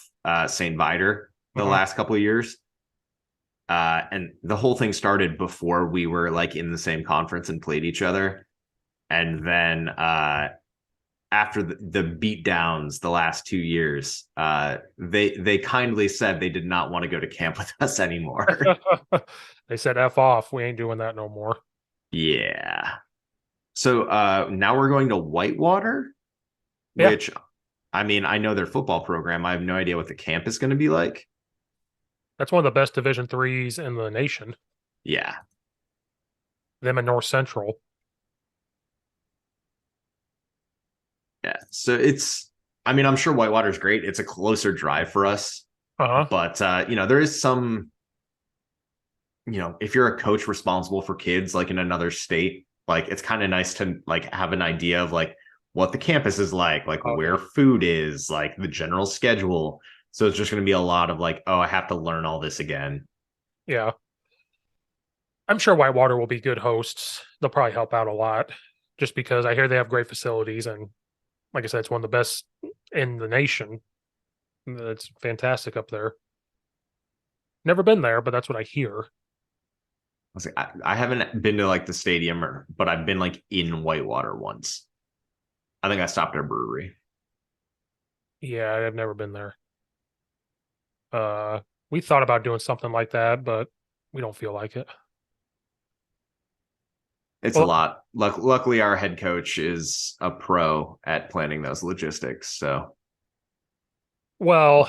St. Viator the last couple of years. And the whole thing started before we were like in the same conference and played each other. And then after the beat downs the last 2 years, they kindly said they did not want to go to camp with us anymore. They said F off. We ain't doing that no more. Yeah. So now we're going to Whitewater, which I mean, I know their football program. I have no idea what the camp is going to be like. That's one of the best Division 3s in the nation. Yeah. Them in North Central. Yeah. So I mean, I'm sure Whitewater's great. It's a closer drive for us. But, there is some, if you're a coach responsible for kids like in another state, like it's kind of nice to like have an idea of like what the campus is like where food is, like the general schedule. So it's just going to be a lot of like, oh, I have to learn all this again. Yeah. I'm sure Whitewater will be good hosts. They'll probably help out a lot just because I hear they have great facilities. And like I said, it's one of the best in the nation. It's fantastic up there. Never been there, but that's what I hear. I haven't been to like the stadium but I've been like in Whitewater once. I think I stopped at a brewery. Yeah, I've never been there. We thought about doing something like that, but we don't feel like it. It's a lot. Luckily, our head coach is a pro at planning those logistics. So, well,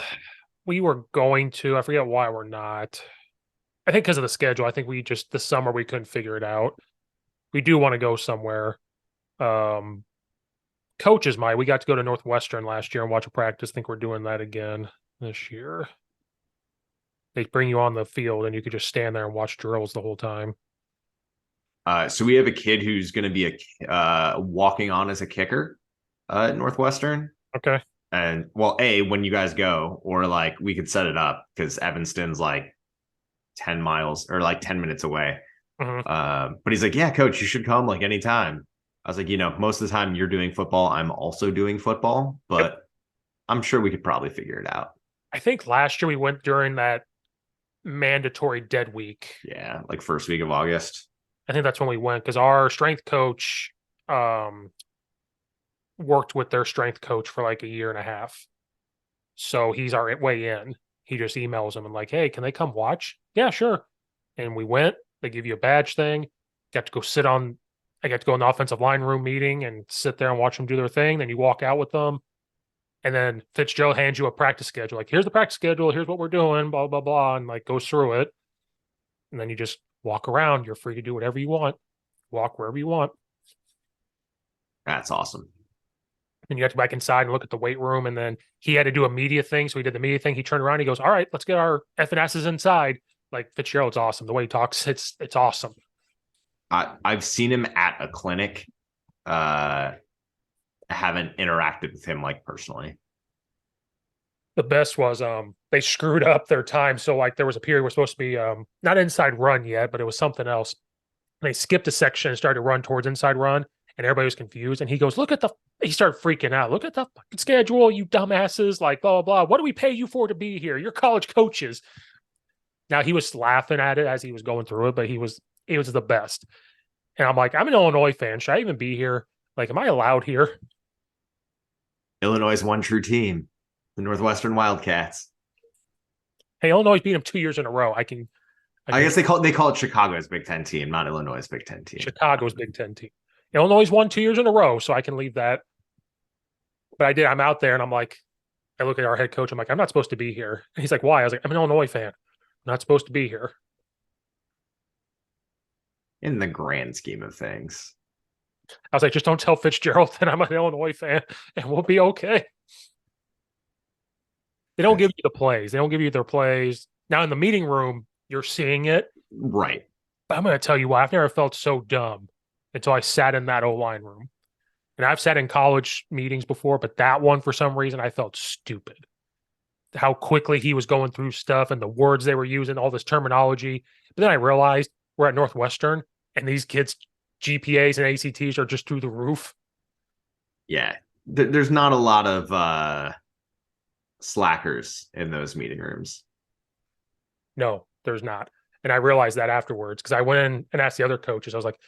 we were going to. I forget why we're not. I think because of the schedule. I think we just this summer we couldn't figure it out. We do want to go somewhere. Coaches might. We got to go to Northwestern last year and watch a practice. I think we're doing that again this year. They bring you on the field and you could just stand there and watch drills the whole time. So we have a kid who's going to be walking on as a kicker at Northwestern. Okay. And well, when you guys go, or like we could set it up because Evanston's like 10 miles or like 10 minutes away. Mm-hmm. But he's like, yeah, coach, you should come like anytime. I was like, most of the time you're doing football, I'm also doing football, Yep. but I'm sure we could probably figure it out. I think last year we went during that mandatory dead week. Yeah, like first week of August. I think that's when we went because our strength coach um, worked with their strength coach for like a year and a half. So he's our way in. He just emails them and like, hey, can they come watch? Yeah, sure. And we went. They give you a badge thing. Got to go sit on. I got to go in the offensive line room meeting and sit there and watch them do their thing. Then you walk out with them, and then Fitzgerald hands you a practice schedule. Like, here's the practice schedule. Here's what we're doing. Blah blah blah, and like goes through it. And then you just walk around. You're free to do whatever you want. Walk wherever you want. That's awesome. And you have to go back inside and look at the weight room. And then he had to do a media thing. So he did the media thing. He turned around. He goes, all right, let's get our FNSs inside. Like Fitzgerald's awesome. The way he talks, it's awesome. I've seen him at a clinic. I haven't interacted with him like personally. The best was they screwed up their time. So like there was a period we're supposed to be not inside run yet, but it was something else. And they skipped a section and started to run towards inside run. And everybody was confused. And he goes, he started freaking out. Look at the fucking schedule, you dumbasses. Like, blah, blah, blah. What do we pay you for to be here? You're college coaches. Now he was laughing at it as he was going through it, but it was the best. And I'm like, I'm an Illinois fan. Should I even be here? Like, am I allowed here? Illinois' one true team, the Northwestern Wildcats. Hey, Illinois beat him 2 years in a row. I guess they call it Chicago's Big Ten team, not Illinois' Big Ten team. Chicago's Big Ten team. Illinois won 2 years in a row, so I can leave that. But I did. I'm out there and I'm like, I look at our head coach. I'm like, I'm not supposed to be here. And he's like, why? I was like, I'm an Illinois fan. I'm not supposed to be here. In the grand scheme of things. I was like, just don't tell Fitzgerald that I'm an Illinois fan and we'll be okay. They don't give you the plays. They don't give you their plays. Now in the meeting room, you're seeing it. Right. But I'm going to tell you why. I've never felt so dumb until I sat in that O-line room. And I've sat in college meetings before, but that one, for some reason, I felt stupid. How quickly he was going through stuff and the words they were using, all this terminology. But then I realized we're at Northwestern and these kids' GPAs and ACTs are just through the roof. Yeah. There's not a lot of slackers in those meeting rooms. No, there's not. And I realized that afterwards because I went in and asked the other coaches. I was like,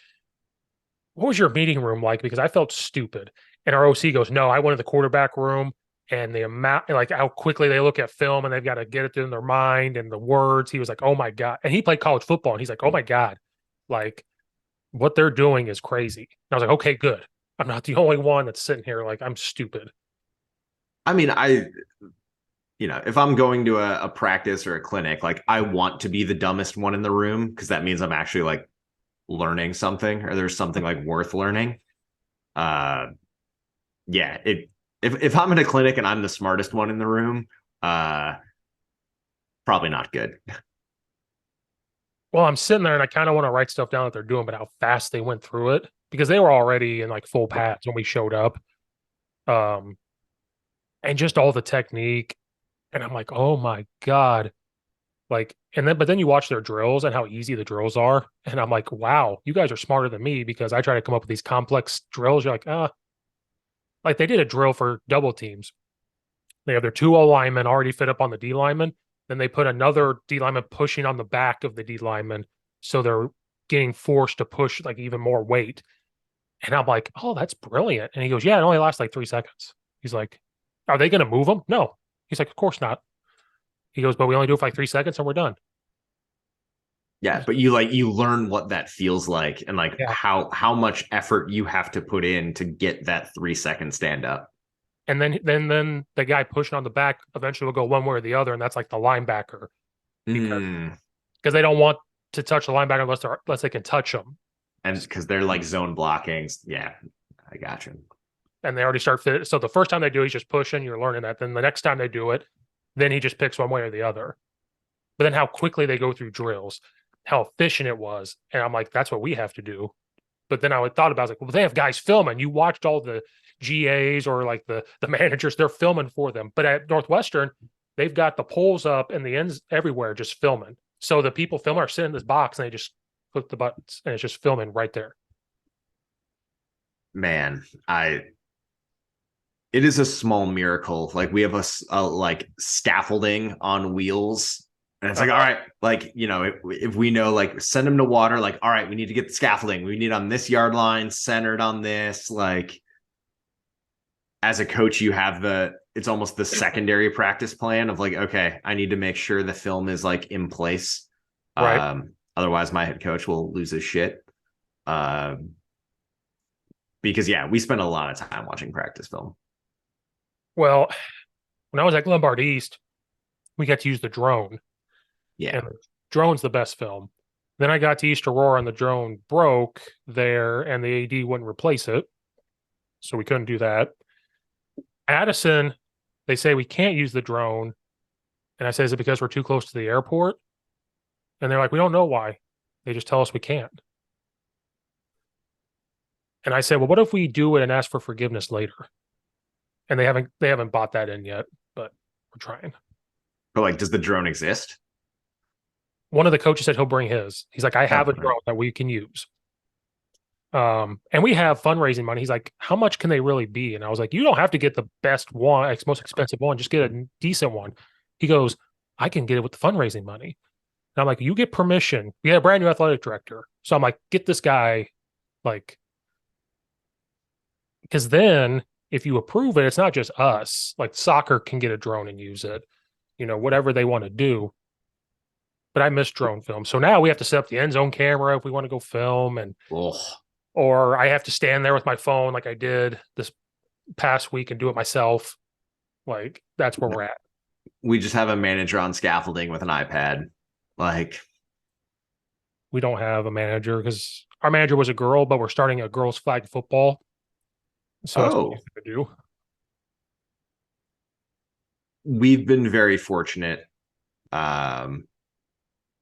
what was your meeting room like? Because I felt stupid. And our OC goes, no, I went to the quarterback room and the amount, like how quickly they look at film and they've got to get it in their mind and the words. He was like, oh my God. And he played college football and he's like, oh my God, like what they're doing is crazy. And I was like, okay, good. I'm not the only one that's sitting here like I'm stupid. I mean, if I'm going to a practice or a clinic, like I want to be the dumbest one in the room because that means I'm actually like learning something or there's something like worth learning. Yeah, if I'm in a clinic and I'm the smartest one in the room, probably not good. Well, I'm sitting there and I kind of want to write stuff down that they're doing, but how fast they went through it because they were already in like full pads when we showed up. And just all the technique. And I'm like, oh my God. Like, but then you watch their drills and how easy the drills are. And I'm like, wow, you guys are smarter than me because I try to come up with these complex drills. You're like, like they did a drill for double teams. They have their two O linemen already fit up on the D lineman. Then they put another D lineman pushing on the back of the D lineman. So they're getting forced to push like even more weight. And I'm like, oh, that's brilliant. And he goes, yeah, it only lasts like 3 seconds. He's like, are they going to move them? No. He's like, of course not. He goes, but we only do it for like 3 seconds and we're done. Yeah, but you learn what that feels like and like how much effort you have to put in to get that 3 second stand up. And then the guy pushing on the back eventually will go one way or the other, and that's like the linebacker because they don't want to touch the linebacker unless they can touch them, and because they're like zone blocking. Yeah, I got you. And they already start fit. So the first time they do, he's just pushing. You're learning that. Then the next time they do it, then he just picks one way or the other. But then how quickly they go through drills, how efficient it was, and I'm like, that's what we have to do. But then I thought about, I was like, well, they have guys filming. You watched all the GAs or like the managers, they're filming for them. But at Northwestern, they've got the poles up and the ends everywhere just filming. So the people filming are sitting in this box and they just click the buttons and it's just filming right there. Man, I it is a small miracle. Like we have a like scaffolding on wheels. And it's like, all Uh, right, like, if we know, like, send them to water, like, all right, we need to get the scaffolding. We need on this yard line, centered on this. Like, as a coach, you have it's almost the secondary practice plan of like, okay, I need to make sure the film is like in place. right. Otherwise, my head coach will lose his shit. Um, because, yeah, we spend a lot of time watching practice film. Well, when I was at Lombard East, we got to use the drone, Yeah. and the drone's the best film. Then I got to East Aurora, and the drone broke there, and the AD wouldn't replace it, so we couldn't do that. Addison, they say we can't use the drone, and I say, is it because we're too close to the airport? And they're like, we don't know why. They just tell us we can't. And I said, well, what if we do it and ask for forgiveness later? And they haven't bought that in yet, but we're trying. But, like, does the drone exist? One of the coaches said he'll bring his. He's like, I Oh, have a drone that we can use. And we have fundraising money. He's like, how much can they really be? And I was like, you don't have to get the best one, most expensive one. Just get a decent one. He goes, I can get it with the fundraising money. And I'm like, you get permission. We had a brand new athletic director. So I'm like, get this guy, like, because then if you approve it, it's not just us. Like soccer can get a drone and use it, whatever they want to do. But I miss drone film. So now we have to set up the end zone camera if we want to go film, and oh, or I have to stand there with my phone like I did this past week and do it myself. Like that's where we're at. we just have a manager on scaffolding with an iPad. Like, We don't have a manager because our manager was a girl, but we're starting a girls flag football. So that's what oh, we're going to do. we've been very fortunate. Um,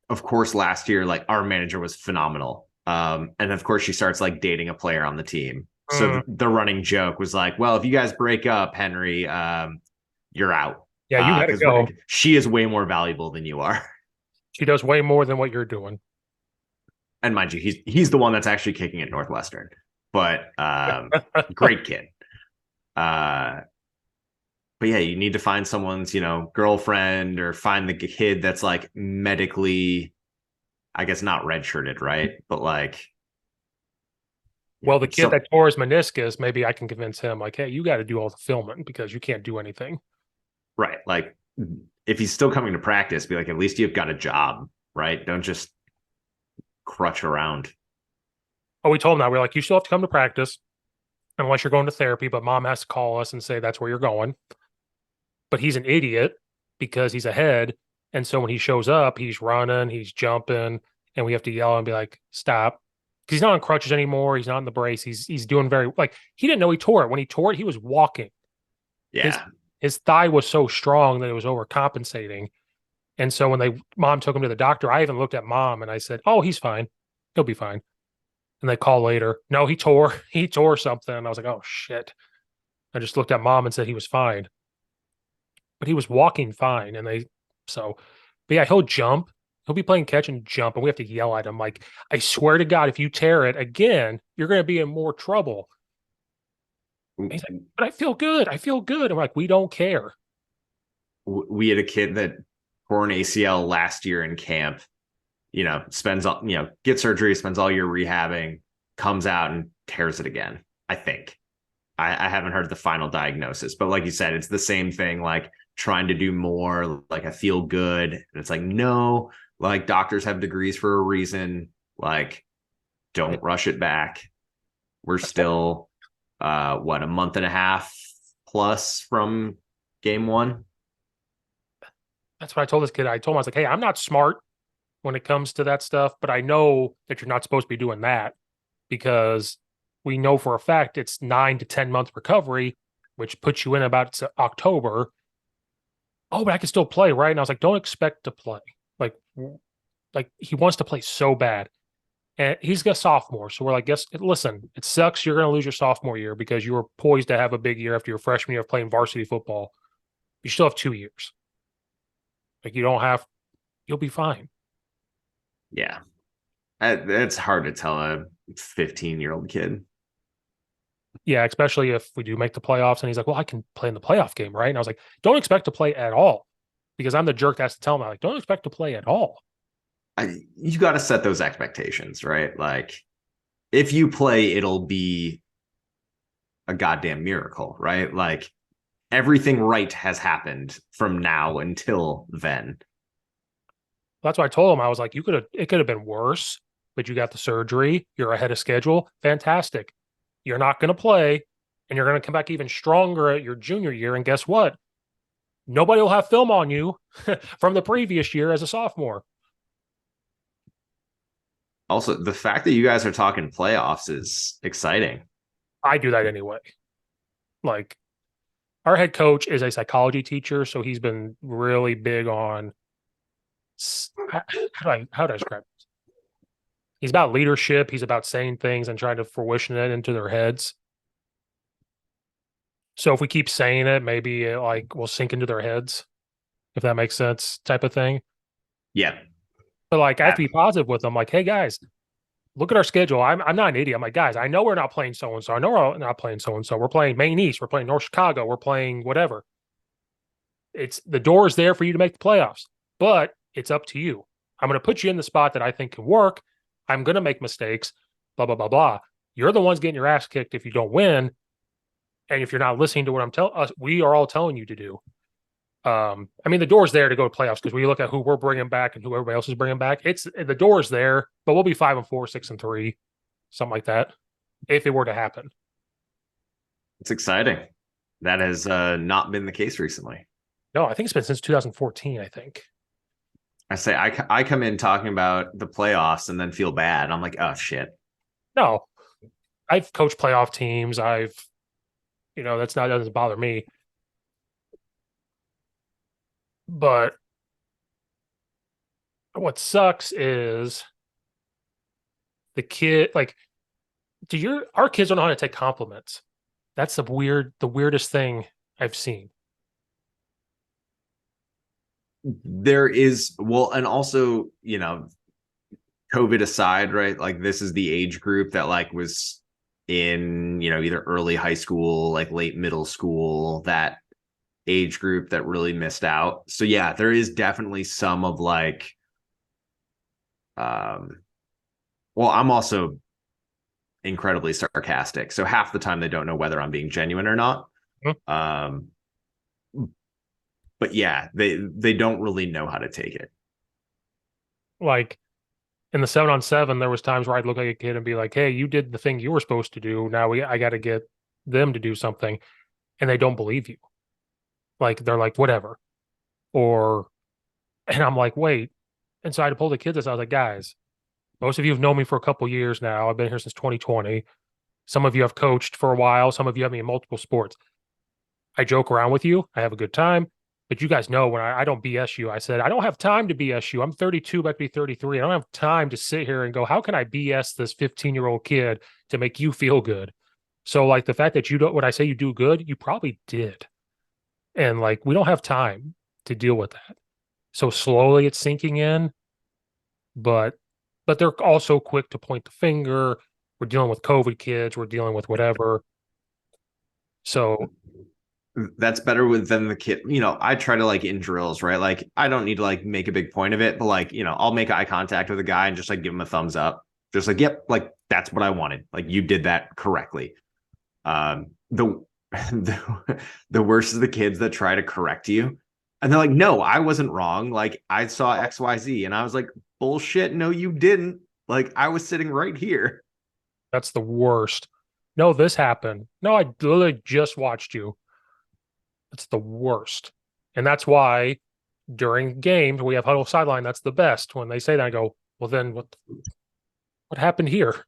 of course, last year, like, our manager was phenomenal. And of course, she starts like dating a player on the team. So Mm, the running joke was like, well, if you guys break up, Henry, you're out. yeah, you got to Because go. she is way more valuable than you are. She does way more than what you're doing. And mind you, he's the one that's actually kicking at Northwestern. But great kid. Uh, but yeah, you need to find someone's, girlfriend, or find the kid that's like medically, I guess, not redshirted, right? But like, Well, the kid so that tore his meniscus, maybe I can convince him, like, hey, you got to do all the filming because you can't do anything. right, like, if he's still coming to practice, be like, at least you've got a job, right? Don't just crutch around. Oh, we told him that. We're like, you still have to come to practice unless you're going to therapy, but mom has to call us and say that's where you're going. But he's an idiot because he's ahead. And so when he shows up, he's running, he's jumping, and we have to yell and be like, stop. Because he's not on crutches anymore. He's not in the brace. He's doing very like he didn't know he tore it. When he tore it, he was walking. His Yeah, his thigh was so strong that it was overcompensating. And so when mom took him to the doctor, I even looked at mom and I said, oh, he's fine. He'll be fine. And they call later. No, he tore something. And I was like, oh shit. I just looked at mom and said he was fine. But he was walking fine. But yeah, he'll jump. He'll be playing catch and jump, and we have to yell at him like, I swear to God, if you tear it again, you're going to be in more trouble. And he's like, but I feel good. I feel good. I'm like, we don't care. we had a kid that tore an ACL last year in camp. Spends all, get surgery, spends all year rehabbing, comes out and tears it again. I think. I haven't heard the final diagnosis, but like you said, it's the same thing. Like, trying to do more, like, I feel good, and it's like, no, like, doctors have degrees for a reason. Like, don't rush it back. We're still a month and a half plus from game one. That's what I told this kid. I told him, I was like, hey, I'm not smart when it comes to that stuff, but I know that you're not supposed to be doing that because we know for a fact it's 9 to 10 month recovery, which puts you in about October. Oh, but I can still play, right? And I was like, don't expect to play. Like, like he wants to play so bad. And he's a sophomore. So we're like, guess listen, it sucks. You're gonna lose your sophomore year because you were poised to have a big year after your freshman year of playing varsity football. You still have 2 years. Like you don't have you'll be fine. Yeah, it's hard to tell a 15-year-old kid. Yeah, especially if we do make the playoffs. And he's like, well, I can play in the playoff game, right? And I was like, don't expect to play at all because I'm the jerk that has to tell him, like, don't expect to play at all. You got to set those expectations, right? Like, if you play, it'll be a goddamn miracle, right? Like, everything right has happened from now until then. That's why I told him, I was like, it could have been worse, but you got the surgery. You're ahead of schedule. Fantastic. You're not going to play and you're going to come back even stronger at your junior year. And guess what? Nobody will have film on you from the previous year as a sophomore. Also, the fact that you guys are talking playoffs is exciting. I do that anyway. Like, our head coach is a psychology teacher, so he's been really big on how do I describe it? He's about leadership. He's about saying things and trying to fruition it into their heads. So if we keep saying it, maybe it like will sink into their heads, if that makes sense, type of thing. Yeah. But like I have to be positive with them. Like, hey guys, look at our schedule. I'm not an idiot. I'm like, guys, I know we're not playing so and so. I know we're not playing so and so. We're playing Maine East. We're playing North Chicago. We're playing whatever. It's the door is there for you to make the playoffs, but it's up to you. I'm going to put you in the spot that I think can work. I'm going to make mistakes. Blah blah blah blah. You're the ones getting your ass kicked if you don't win, and if you're not listening to what I'm telling us, we are all telling you to do. I mean, the door's there to go to playoffs because we look at who we're bringing back and who everybody else is bringing back. It's the door's there, but we'll be 5-4, 6-3, something like that, if it were to happen. It's exciting. That has not been the case recently. No, I think it's been since 2014. I think. I say I come in talking about the playoffs and then feel bad. I'm like, oh shit. No, I've coached playoff teams. That doesn't bother me. But what sucks is the kid, like, our kids don't know how to take compliments. That's the weirdest thing I've seen. There is, well, and also, COVID aside, right? Like, this is the age group that like was in, either early high school, like late middle school, that age group that really missed out. So yeah, there is definitely some of like, well, I'm also incredibly sarcastic. So half the time they don't know whether I'm being genuine or not. Mhm. But yeah, they don't really know how to take it. Like in the 7-on-7, there was times where I'd look at a kid and be like, "Hey, you did the thing you were supposed to do. Now I got to get them to do something," and they don't believe you. Like they're like, "Whatever," or, and I'm like, "Wait." And so I had to pull the kids aside. I was like, "Guys, most of you have known me for a couple years now. I've been here since 2020. Some of you have coached for a while. Some of you have me in multiple sports. I joke around with you. I have a good time. But you guys know when I don't BS you, I said, I don't have time to BS you. I'm 32, about to be 33. I don't have time to sit here and go, how can I BS this 15-year-old kid to make you feel good? So, like, the fact that you don't, when I say you do good, you probably did. And, like, we don't have time to deal with that. So, slowly it's sinking in, but, they're also quick to point the finger. We're dealing with COVID kids. We're dealing with whatever. So, That's better with than the kid. I try to like in drills, right? Like I don't need to like make a big point of it, but like, I'll make eye contact with a guy and just like give him a thumbs up. Just like, yep, like that's what I wanted. Like you did that correctly. The the worst is the kids that try to correct you. And they're like, no, I wasn't wrong. Like I saw XYZ. And I was like, bullshit. No, you didn't. Like I was sitting right here. that's the worst. No, this happened. No, I literally just watched you. It's the worst. And that's why during games we have huddle sideline. That's the best. When they say that, I go, well, then what happened here?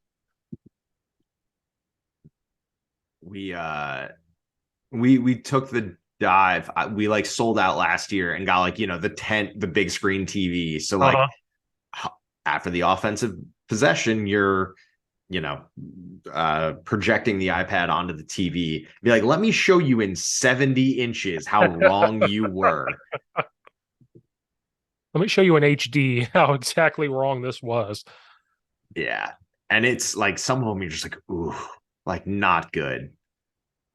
We took the dive. We like sold out last year and got like, the tent, the big screen TV. So like after the offensive possession, you're projecting the iPad onto the TV. Be like, let me show you in 70 inches how wrong you were. Let me show you in HD how exactly wrong this was. Yeah. And it's like some of them you're just like, ooh. like not good.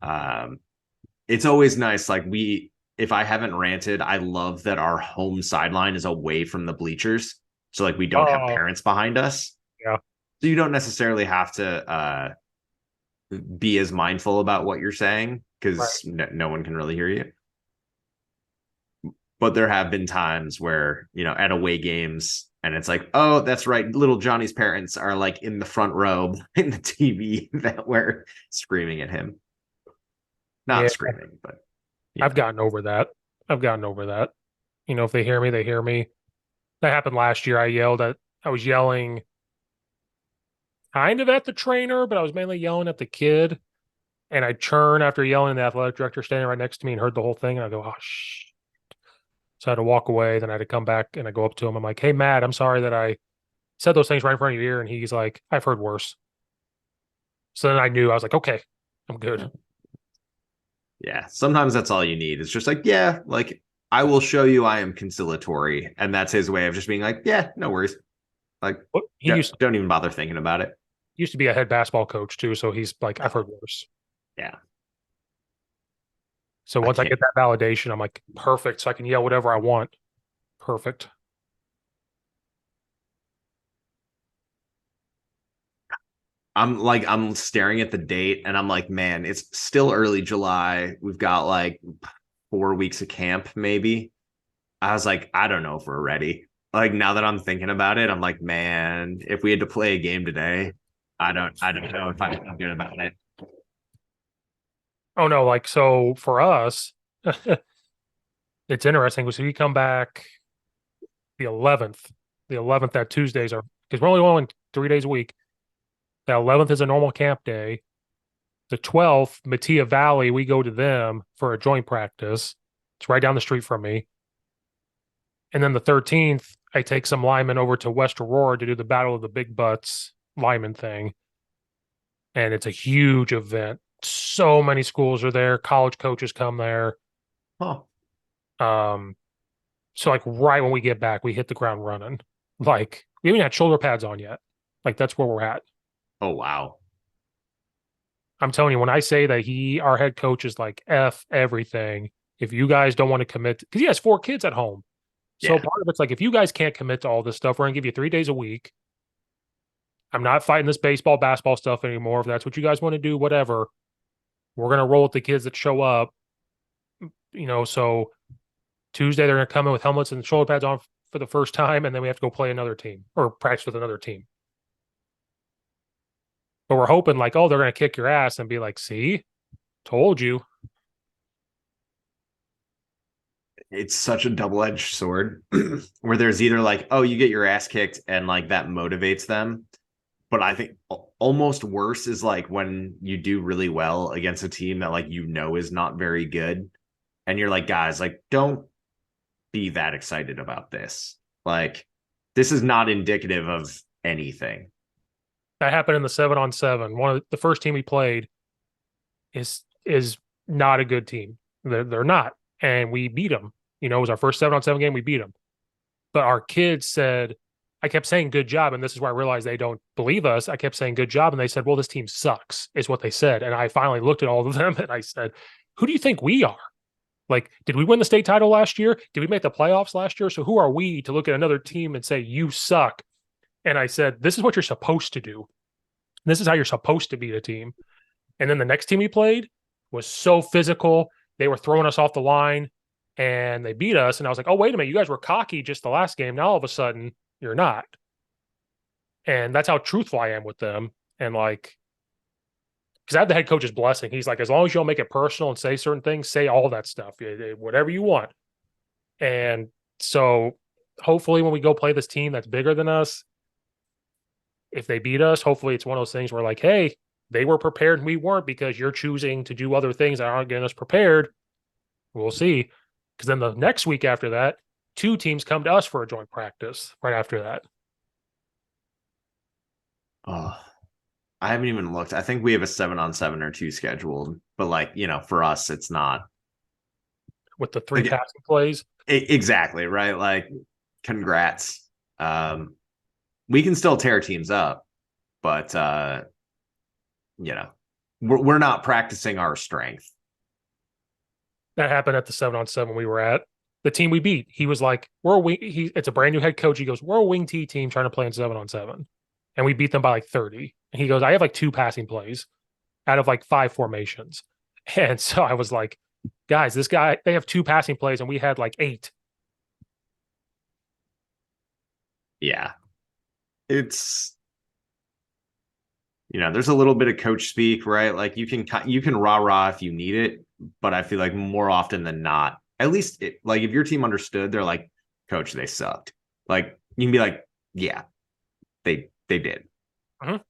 Um, it's always nice. Like if I haven't ranted, I love that our home sideline is away from the bleachers. So like we don't have Oh, parents behind us. yeah, So you don't necessarily have to be as mindful about what you're saying right. because no one can really hear you. But there have been times where, at away games, and it's like, oh, that's right. Little Johnny's parents are like in the front row in the TV that we're screaming at him. Yeah, Not screaming, but I've yeah. gotten over that. I've gotten over that. If they hear me, they hear me. That happened last year. I was yelling kind of at the trainer, but I was mainly yelling at the kid. And I churn after yelling, the athletic director standing right next to me and heard the whole thing. And I go, oh, shh. So I had to walk away. Then I had to come back and I go up to him. I'm like, hey, Matt, I'm sorry that I said those things right in front of your ear. And he's like, I've heard worse. So then I knew, I was like, okay, I'm good. Yeah. Sometimes that's all you need. It's just like, yeah, like I will show you I am conciliatory. And that's his way of just being like, yeah, no worries. Like, He don't even bother thinking about it. used to be a head basketball coach too. So he's like, I've Oh, heard worse. yeah. So I once I can't. get that validation, I'm like, perfect. So I can yell whatever I want. Perfect. I'm staring at the date and I'm like, man, it's still early July. We've got like 4 weeks of camp, maybe. I was like, I don't know if we're ready. Like now that I'm thinking about it, I'm like, man, if we had to play a game today, I don't know if I feel good about it. Oh no, like so for us, it's interesting because we come back the 11th. The 11th that Tuesdays are because we're only going 3 days a week. The 11th is a normal camp day. The 12th, Matia Valley, we go to them for a joint practice. It's right down the street from me. And then the 13th, I take some linemen over to West Aurora to do the Battle of the Big Butts lineman thing. And it's a huge event. So many schools are there. College coaches come there. Oh, Um, so like right when we get back, we hit the ground running. Like we haven't had shoulder pads on yet. Like that's where we're at. oh wow. I'm telling you, when I say that our head coach is like F everything, if you guys don't want to commit, because he has 4 kids at home. So Yeah. part of it's like, if you guys can't commit to all this stuff, we're going to give you 3 days a week. I'm not fighting this baseball, basketball stuff anymore. If that's what you guys want to do, whatever. We're going to roll with the kids that show up. So Tuesday, they're going to come in with helmets and shoulder pads on for the first time. And then we have to go play another team or practice with another team. But we're hoping like, oh, they're going to kick your ass and be like, see, told you. It's such a double-edged sword where there's either like, oh, you get your ass kicked and like that motivates them. But I think almost worse is like when you do really well against a team that like is not very good. And you're like, guys, like, don't be that excited about this. Like, this is not indicative of anything. That happened in the 7-on-7. One of the first team we played is not a good team. They're not, and we beat them. It was our first 7-on-7 game. We beat them, but our kids said, I kept saying good job, and this is where I realized they don't believe us. I kept saying good job, and they said, well, this team sucks, is what they said. And I finally looked at all of them and I said, who do you think we are? Like, did we win the state title last year? Did we make the playoffs last year? So who are we to look at another team and say you suck? And I said, this is what you're supposed to do. This is how you're supposed to beat a team. And then the next team we played was so physical. They were throwing us off the line and they beat us. And I was like, oh, wait a minute. You guys were cocky just the last game. Now all of a sudden you're not. And that's how truthful I am with them. And like, because I have the head coach's blessing. He's like, as long as you don't make it personal and say certain things, say all that stuff, whatever you want. And so hopefully when we go play this team that's bigger than us, if they beat us, hopefully it's one of those things where like, hey, they were prepared and we weren't because you're choosing to do other things that aren't getting us prepared. We'll see. Because then the next week after that, 2 teams come to us for a joint practice right after that. Oh, I haven't even looked. I think we have a 7-on-7 or 2 scheduled, but like, for us, it's not With the 3 like passing plays. exactly right. Like, congrats. We can still tear teams up, but you know, we're not practicing our strength. That happened at the 7-on-7 we were at. The team we beat, he was like, "We're a wing." It's a brand new head coach. He goes, "We're a wing T team trying to play in 7-on-7," and we beat them by like 30. And he goes, "I have like 2 passing plays out of like 5 formations," and so I was like, "Guys, this guy they have 2 passing plays and we had like 8." Yeah, it's there's a little bit of coach speak, right? Like you can rah if you need it, but I feel like more often than not, at least like if your team understood, they're like, coach, they sucked. Like you can be like, yeah, they did. Mhm.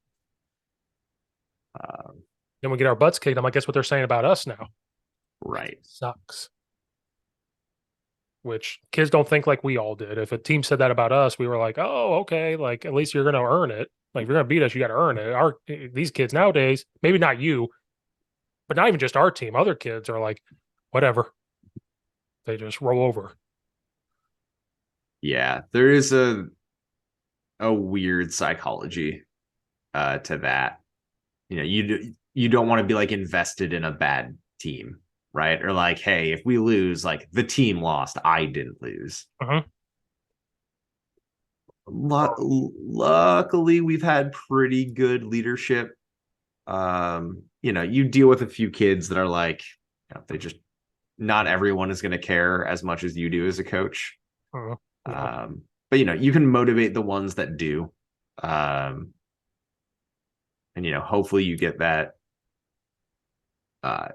Um, Then we get our butts kicked. I'm like, guess what they're saying about us now? right. Sucks. Which kids don't think like we all did. If a team said that about us, we were like, oh, okay, like at least you're gonna earn it. Like if you're gonna beat us, you gotta earn it. Our these kids nowadays, maybe not you, but not even just our team, other kids are like, whatever. They just roll over. Yeah, there is a weird psychology to that. You don't want to be like invested in a bad team, right? Or like, hey, if we lose, like the team lost, I didn't lose. Uh-huh. Luckily, we've had pretty good leadership. You deal with a few kids that are like, they just not everyone is going to care as much as you do as a coach. Uh-huh. No. But you can motivate the ones that do. And hopefully you get that uh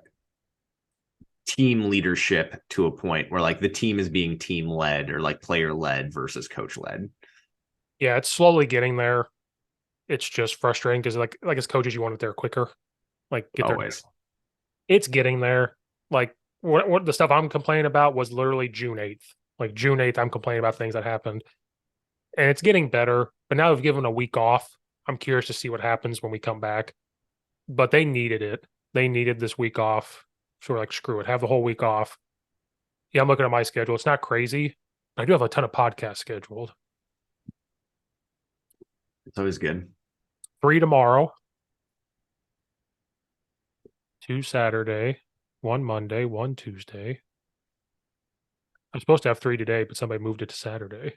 team leadership to a point where like the team is being team led or like player led versus coach led. Yeah, it's slowly getting there. It's just frustrating because like as coaches, you want it there quicker. Like get there. Always. It's getting there. Like what the stuff I'm complaining about was literally June 8th. Like June 8th, I'm complaining about things that happened. And it's getting better. But now they've given a week off. I'm curious to see what happens when we come back. But they needed it. They needed this week off. So we're like, screw it, have the whole week off. Yeah, I'm looking at my schedule. It's not crazy. I do have a ton of podcasts scheduled. It's always good. 3 tomorrow, 2 Saturday, 1 Monday, 1 Tuesday. I'm supposed to have 3 today, but somebody moved it to Saturday.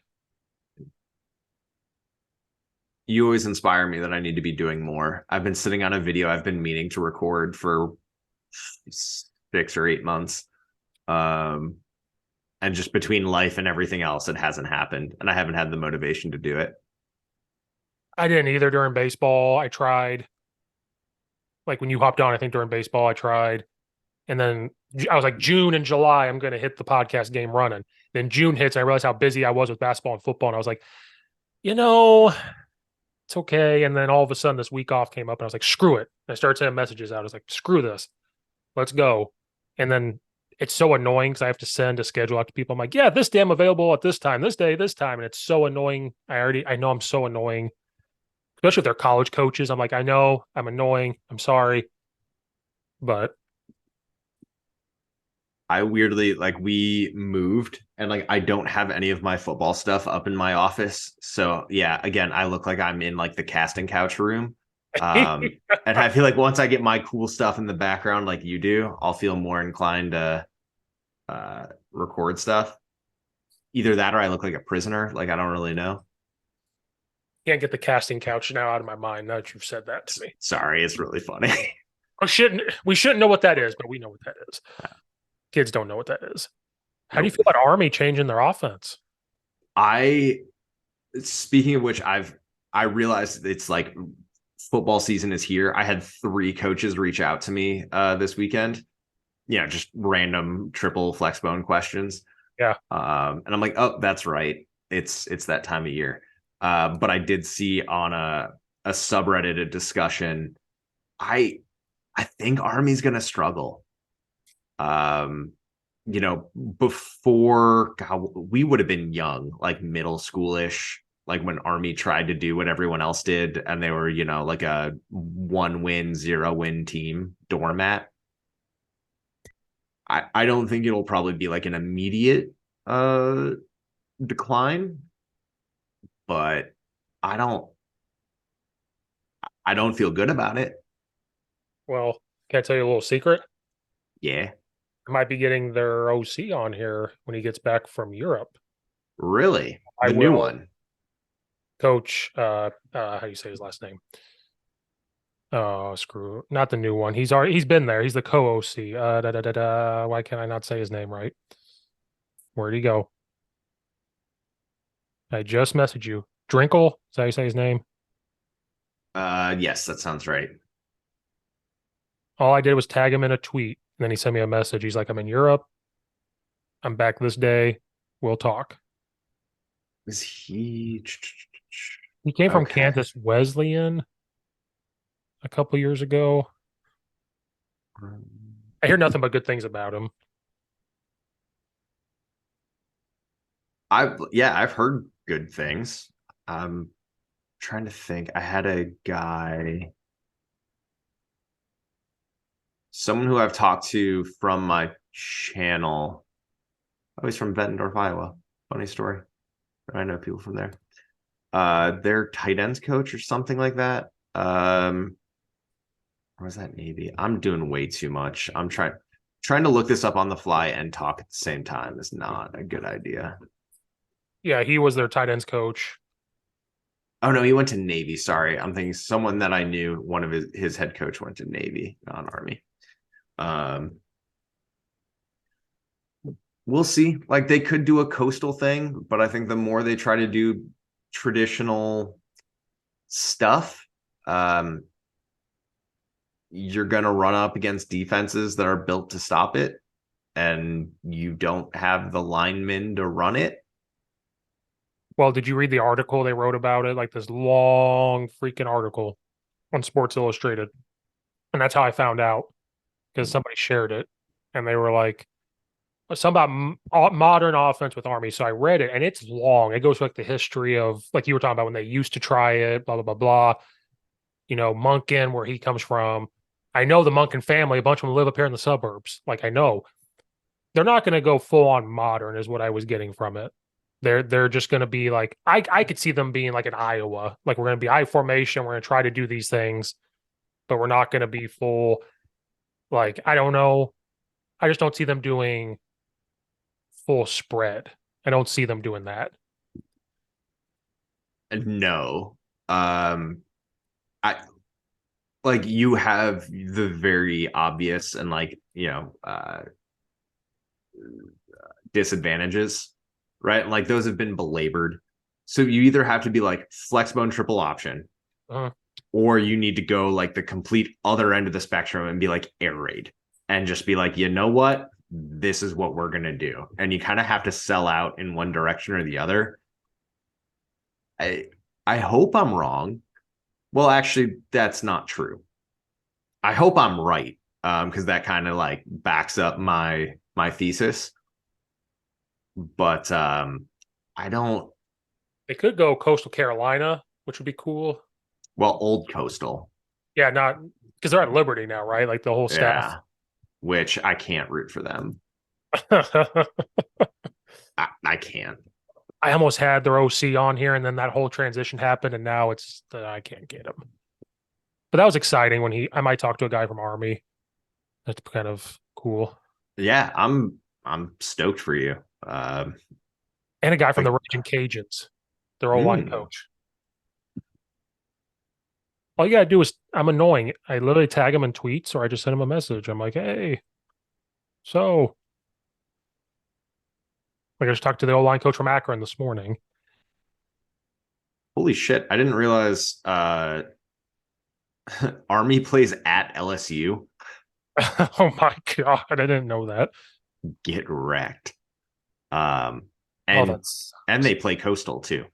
You always inspire me that I need to be doing more. I've been sitting on a video I've been meaning to record for 6 or 8 months. And just between life and everything else, it hasn't happened. And I haven't had the motivation to do it. I didn't either during baseball. I tried. Like when you hopped on, I think during baseball, I tried. And then I was like, June and July, I'm going to hit the podcast game running. Then June hits, and I realized how busy I was with basketball and football. And I was like, you know, it's okay. And then all of a sudden, this week off came up, and I was like, screw it. And I started sending messages out. I was like, screw this. Let's go. And then it's so annoying because I have to send a schedule out to people. I'm like, yeah, this day I'm available at this time, this day, this time. And it's so annoying. I know I'm so annoying, especially if they're college coaches. I'm like, I know I'm annoying. I'm sorry. But I weirdly like we moved and like I don't have any of my football stuff up in my office. So yeah, again, I look like I'm in like the casting couch room. And I feel like once I get my cool stuff in the background like you do, I'll feel more inclined to record stuff. Either that or I look like a prisoner. Like I don't really know. can't get the casting couch now out of my mind now that you've said that to me. Sorry, it's really funny. We shouldn't know what that is, but we know what that is. Kids don't know what that is. How do you Nope. feel about Army changing their offense? I speaking of which, I realized it's like football season is here. I had 3 coaches reach out to me this weekend. Just random triple flex bone questions. Yeah. And I'm like, oh, that's right. It's that time of year. But I did see on a subreddit a discussion. I think Army's gonna struggle. Um, before God, we would have been young, like middle schoolish, like when Army tried to do what everyone else did, and they were, like a 1 win, 0 win team, doormat. I don't think it'll probably be like an immediate decline, but I don't I don't feel good about it. Well, Can I tell you a little secret? Yeah. I might be getting their OC on here when he gets back from Europe. Really? I The new will one. coach how do you say his last name? Oh, screw. Not the new one. He's been there. He's the co-OC. Why can't I not say his name right? Where'd he go? I just messaged you. Drinkle? Is that how you say his name? Yes, that sounds right. All I did was tag him in a tweet. And then he sent me a message. He's like, I'm in Europe. I'm back this day. We'll talk. Is he He came from okay? Kansas Wesleyan a couple years ago. I hear nothing but good things about him. I've heard good things. I'm trying to think. I had a guy, someone who I've talked to from my channel. Oh, he's from Bettendorf, Iowa. Funny story. I know people from there. Their tight ends coach or something like that. Or was that Navy? I'm doing way too much. I'm trying to look this up on the fly and talk at the same time is not a good idea. Yeah, he was their tight ends coach. Oh no, he went to Navy. Sorry, I'm thinking someone that I knew. One of his head coach went to Navy, not Army. Um, we'll see. Like they could do a coastal thing, but I think the more they try to do traditional stuff, um, you're gonna run up against defenses that are built to stop it, and you don't have the linemen to run it. Well, did you read the article they wrote about it? Like this long freaking article on Sports Illustrated. And that's how I found out because somebody shared it and they were like, something about modern offense with Army. So I read it and it's long. It goes like the history of, like you were talking about when they used to try it, blah, blah, blah, blah. You know, Monken, where he comes from. I know the Monken family, a bunch of them live up here in the suburbs. Like I know they're not going to go full on modern, is what I was getting from it. They're just going to be like I could see them being like in Iowa, like we're going to be I formation. We're going to try to do these things, but we're not going to be full. Like I don't know, I just don't see them doing full spread. I don't see them doing that. No. I like you have the very obvious and like disadvantages, right? Like those have been belabored. So you either have to be like flex bone triple option, Uh, or you need to go like the complete other end of the spectrum and be like air raid and just be like, you know what? This is what we're gonna do. And you kind of have to sell out in one direction or the other. I I hope I'm wrong. Well, actually, that's not true. I hope I'm right. Because that kind of like backs up my thesis. But I don't. they could go Coastal Carolina, which would be cool. Well, old coastal, Yeah, not because they're at Liberty now, right? Like the whole staff. yeah, which I can't root for them. I can't. I almost had their OC on here, and then that whole transition happened, and now it's I can't get him. But that was exciting when I might talk to a guy from Army. That's kind of cool, Yeah, I'm stoked for you. and a guy from the Like, Raging Cajuns, their old line mm, coach. All you gotta do is I'm annoying. I literally tag him in tweets, or I just send him a message. I'm like, hey, so like I just talked to the old line coach from Akron this morning. holy shit! I didn't realize Army plays at LSU. Oh my god, I didn't know that. Get wrecked. Um, Oh, and that's and they play coastal too.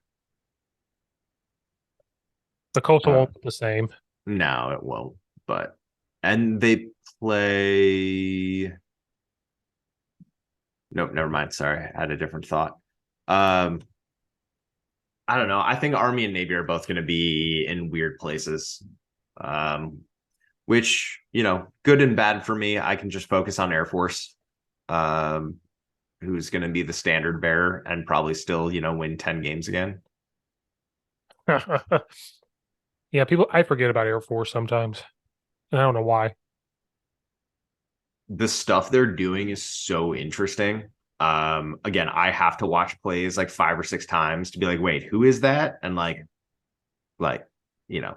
the coastal Uh, won't be the same. no, it won't. But and they play. Nope, never mind. Sorry, I had a different thought. Um, I don't know. I think Army and Navy are both going to be in weird places. Um, which good and bad for me. I can just focus on Air Force, um, who's going to be the standard bearer and probably still win 10 games again. Yeah, people I forget about Air Force sometimes. And I don't know why. the stuff they're doing is so interesting. Again, I have to watch plays like 5 or 6 times to be like, wait, who is that? And like, you know,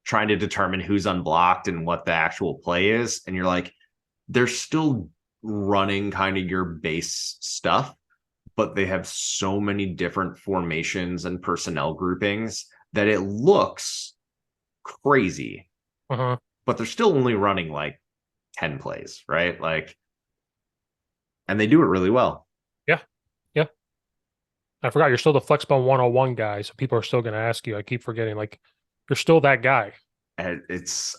trying to determine who's unblocked and what the actual play is. And you're like, they're still running kind of your base stuff, but they have so many different formations and personnel groupings that it looks crazy, Uh-huh. but they're still only running like 10 plays, right? Like, and they do it really well. Yeah. Yeah. I forgot you're still the Flexbone 101 guy, so people are still going to ask you. I keep forgetting, like, you're still that guy. And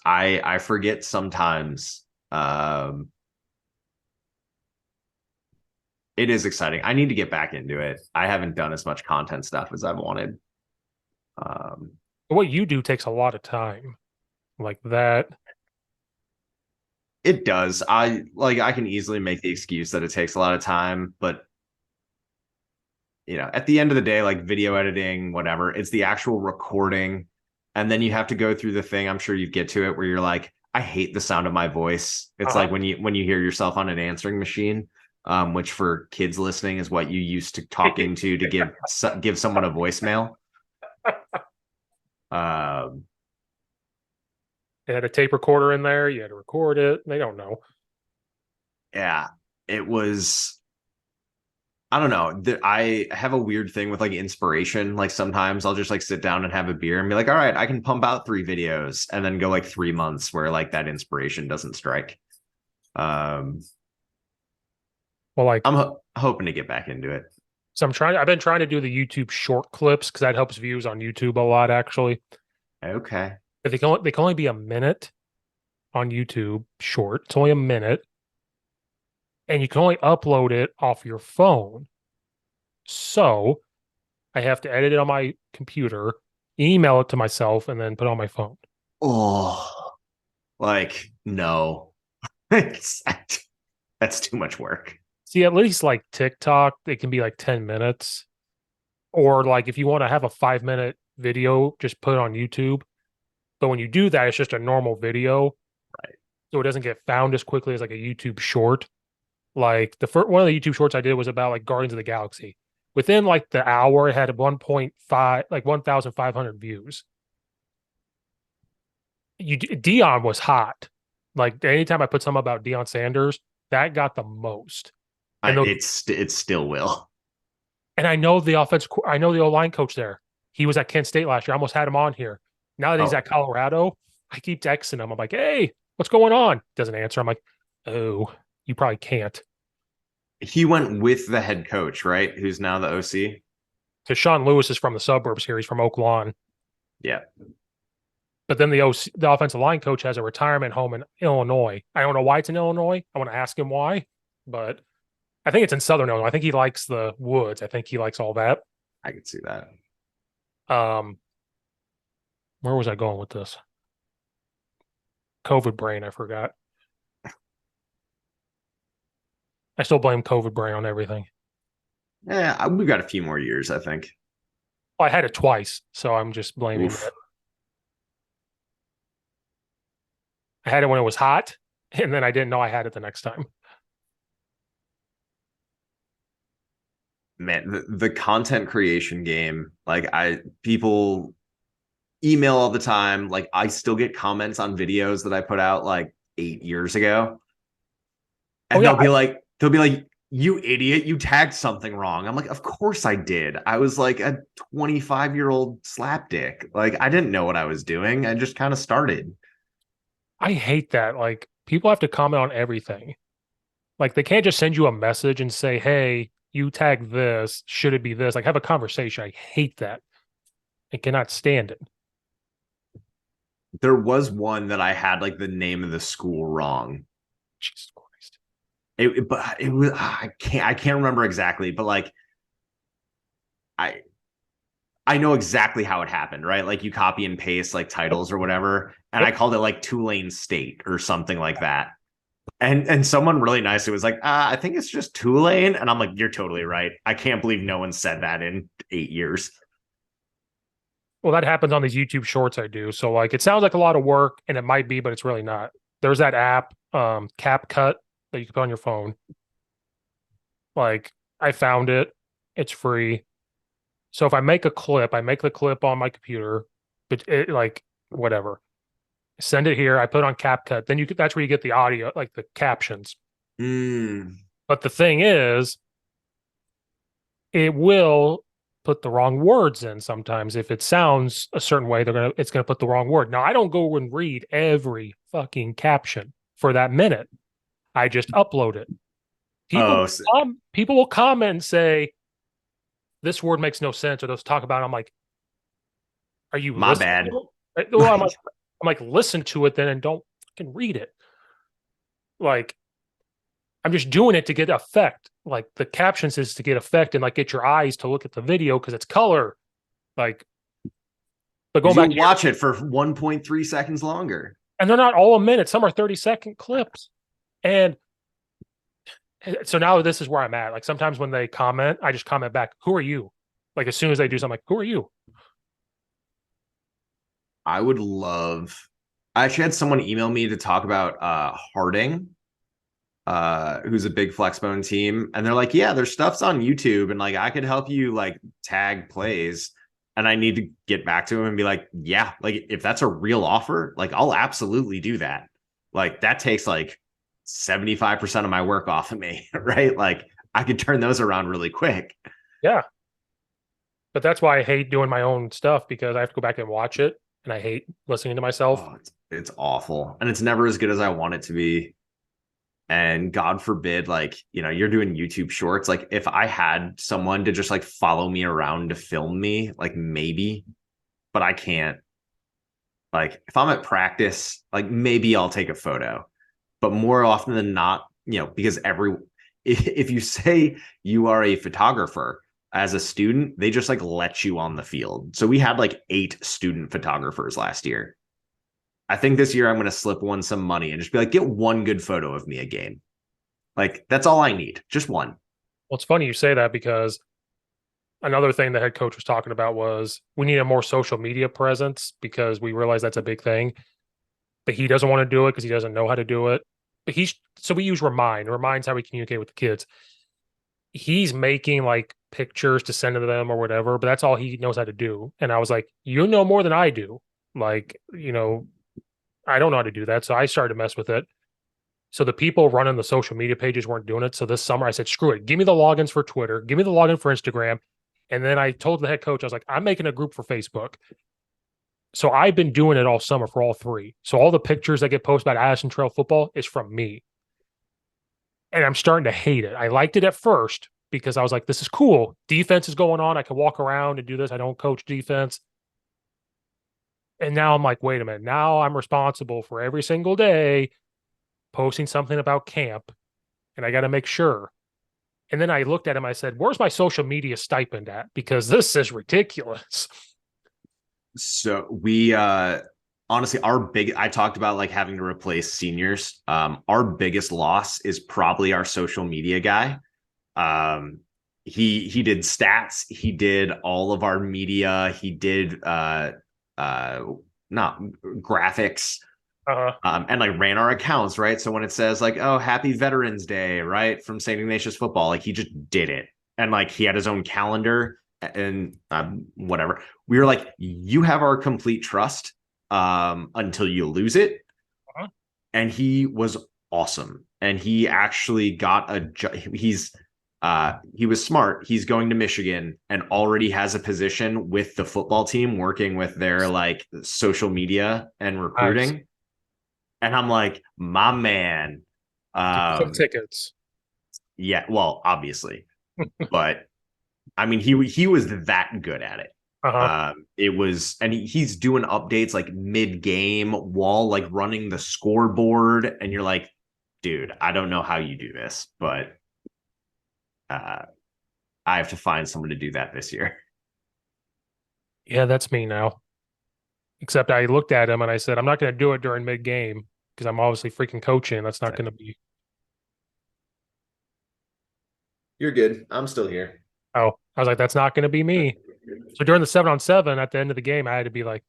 I forget sometimes. It is exciting. I need to get back into it. I haven't done as much content stuff as I've wanted. Um, What you do takes a lot of time, like that. it does. I can easily make the excuse that it takes a lot of time, but at the end of the day, like video editing, whatever, it's the actual recording. And then you have to go through the thing. I'm sure you get to it where you're like, I hate the sound of my voice. It's like when you hear yourself on an answering machine, which for kids listening is what you used to talk into to give someone a voicemail. Um, It had a tape recorder in there. You had to record it. They don't know. yeah, it was. I don't know. I have a weird thing with like inspiration. Like sometimes I'll just like sit down and have a beer and be like, all right, I can pump out 3 videos and then go like 3 months where like that inspiration doesn't strike. Um, Well, like, I'm hoping to get back into it. so I've been trying to do the YouTube short clips because that helps views on YouTube a lot, actually. Okay. But they can only be a minute on YouTube short. It's only a minute. And you can only upload it off your phone. So I have to edit it on my computer, email it to myself, and then put it on my phone. Oh, like no, it's that's too much work. See, at least like TikTok, it can be like 10 minutes. Or like if you want to have a 5 minute video, just put it on YouTube. But when you do that, it's just a normal video. Right. So it doesn't get found as quickly as like a YouTube short. Like the first one of the YouTube shorts I did was about like Guardians of the Galaxy. Within like the hour, it had 1.5, like 1,500 views. Dion was hot. Like anytime I put something about Deion Sanders, that got the most. And those, It still will. and I know the O line coach there. He was at Kent State last year. I almost had him on here. Now that he's Oh, at Colorado, I keep texting him. I'm like, hey, what's going on? Doesn't answer. I'm like, oh, you probably can't. he went with the head coach, right? Who's now the OC? Because Sean Lewis is from the suburbs here. He's from Oak Lawn. Yeah. But then the offensive line coach has a retirement home in Illinois. I don't know why it's in Illinois. I want to ask him why, but I think it's in Southern Illinois. I think he likes the woods. I think he likes all that. I could see that. Um, where was I going with this? COVID brain. I forgot. I still blame COVID brain on everything. Yeah, we've got a few more years, I think. Well, I had it twice, so I'm just blaming Oof. it. I had it when it was hot, and then I didn't know I had it the next time. Man, the content creation game, like people email all the time. Like I still get comments on videos that I put out like 8 years ago. Oh And yeah, they'll be like, you idiot, you tagged something wrong. I'm like, of course I did. I was like a 25-year-old slapdick. Like I didn't know what I was doing. I just kind of started. I hate that. Like people have to comment on everything. Like they can't just send you a message and say, "Hey, you tagged this. Should it be this?" Like have a conversation. I hate that. I cannot stand it. There was one that I had like the name of the school wrong. Jesus Christ. But it was I can't remember exactly, but like I I know exactly how it happened, right? Like you copy and paste like titles or whatever, and I Yep. called it like Tulane State or something like that. And someone really nicely was like, I think it's just Tulane. And I'm like, you're totally right. I can't believe no one said that in 8 years. Well, that happens on these YouTube shorts I do. So like it sounds like a lot of work and it might be, but it's really not. There's that app, CapCut. that you can put on your phone. Like I found it. It's free. So if I make a clip, I make the clip on my computer, but like whatever. Send it here. I put it on CapCut. Then that's where you get the audio, like the captions. Mm. But the thing is, it will put the wrong words in sometimes. If it sounds a certain way, it's gonna put the wrong word. Now I don't go and read every fucking caption for that minute. I just upload it. Oh, People will comment and say this word makes no sense, or they'll talk about it. I'm like, are you my listening bad. to it? Well, I'm like, listen to it then and don't fucking read it. Like, I'm just doing it to get effect. Like the captions is to get effect and like get your eyes to look at the video because it's color. Like, but going Because back you'll to your, watch it for 1.3 seconds longer. and they're not all a minute. Some are 30-second clips. And so now this is where I'm at. Like sometimes when they comment, I just comment back, "Who are you?" Like as soon as they do something, like, "Who are you?" I would love. I actually had someone email me to talk about Harding, who's a big Flexbone team, and they're like, "Yeah, their stuff's on YouTube, and like I could help you like tag plays." And I need to get back to him and be like, "Yeah, like if that's a real offer, like I'll absolutely do that. Like that takes like 75% of my work off of me, right? Like I could turn those around really quick." Yeah, but that's why I hate doing my own stuff because I have to go back and watch it, and I hate listening to myself. Oh, it's awful, and it's never as good as I want it to be. And God forbid, like, you're doing YouTube shorts. Like, if I had someone to just like follow me around to film me, like maybe, but I can't. Like, if I'm at practice, like maybe I'll take a photo, but more often than not, because if you say you are a photographer as a student, they just like let you on the field. So we had like 8 student photographers last year. I think this year I'm going to slip one some money and just be like, get one good photo of me a game. Like, that's all I need. Just one. Well, it's funny you say that because another thing the head coach was talking about was we need a more social media presence because we realize that's a big thing. But he doesn't want to do it because he doesn't know how to do it. But so we use Remind. Remind's how we communicate with the kids. He's making like pictures to send to them or whatever, but that's all he knows how to do. And I was like, you know more than I do. Like, I don't know how to do that. So I started to mess with it. So the people running the social media pages weren't doing it. So this summer I said, screw it. Give me the logins for Twitter. Give me the login for Instagram. And then I told the head coach, I was like, I'm making a group for Facebook. So I've been doing it all summer for all 3. So all the pictures that get posted about Addison Trail football is from me. And I'm starting to hate it. I liked it at first because I was like, this is cool. Defense is going on. I can walk around and do this. I don't coach defense. And now I'm like, wait a minute. Now I'm responsible for every single day posting something about camp. And I got to make sure. And then I looked at him. I said, where's my social media stipend at? Because this is ridiculous. So we honestly I talked about like having to replace seniors. Our biggest loss is probably our social media guy. He did stats, he did all of our media, he did not graphics, and like ran our accounts, right? So when it says like, oh, happy Veterans Day, right, from St. Ignatius football, like he just did it. And like he had his own calendar and whatever. We were like, you have our complete trust until you lose it. Uh-huh. And he was awesome. And he actually got he was smart. He's going to Michigan and already has a position with the football team working with their like social media and recruiting. Nice. And I'm like, my man. Some tickets. Yeah, well, obviously. But I mean, he was that good at it. Uh-huh. It was, and he's doing updates like mid game while like running the scoreboard, and you're like, dude, I don't know how you do this, but I have to find someone to do that this year. Yeah, that's me now. Except I looked at him and I said, I'm not going to do it during mid game because I'm obviously freaking coaching. That's not going to be. You're good. I'm still here. Oh, I was like, that's not going to be me. So during the 7-on-7 at the end of the game, I had to be like,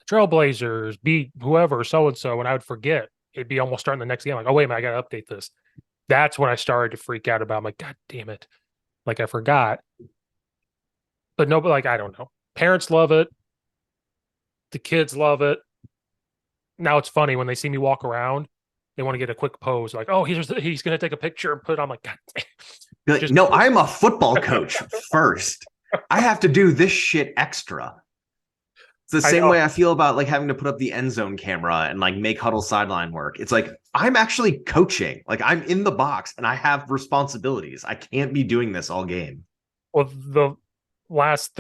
Trailblazers beat whoever, so and so, and I would forget. It'd be almost starting the next game. Like, oh, wait a minute, I got to update this. That's when I started to freak out about. I'm like, God damn it! Like I forgot. But no, but like I don't know. Parents love it. The kids love it. Now it's funny when they see me walk around, they want to get a quick pose, like, oh, he's gonna take a picture and put it on. Like, God, Be like, just no, I'm a football coach first. I have to do this shit extra. It's the I same know. way I feel about like having to put up the end zone camera and like make huddle sideline work. It's like I'm actually coaching. Like I'm in the box and I have responsibilities. I can't be doing this all game. Well, the last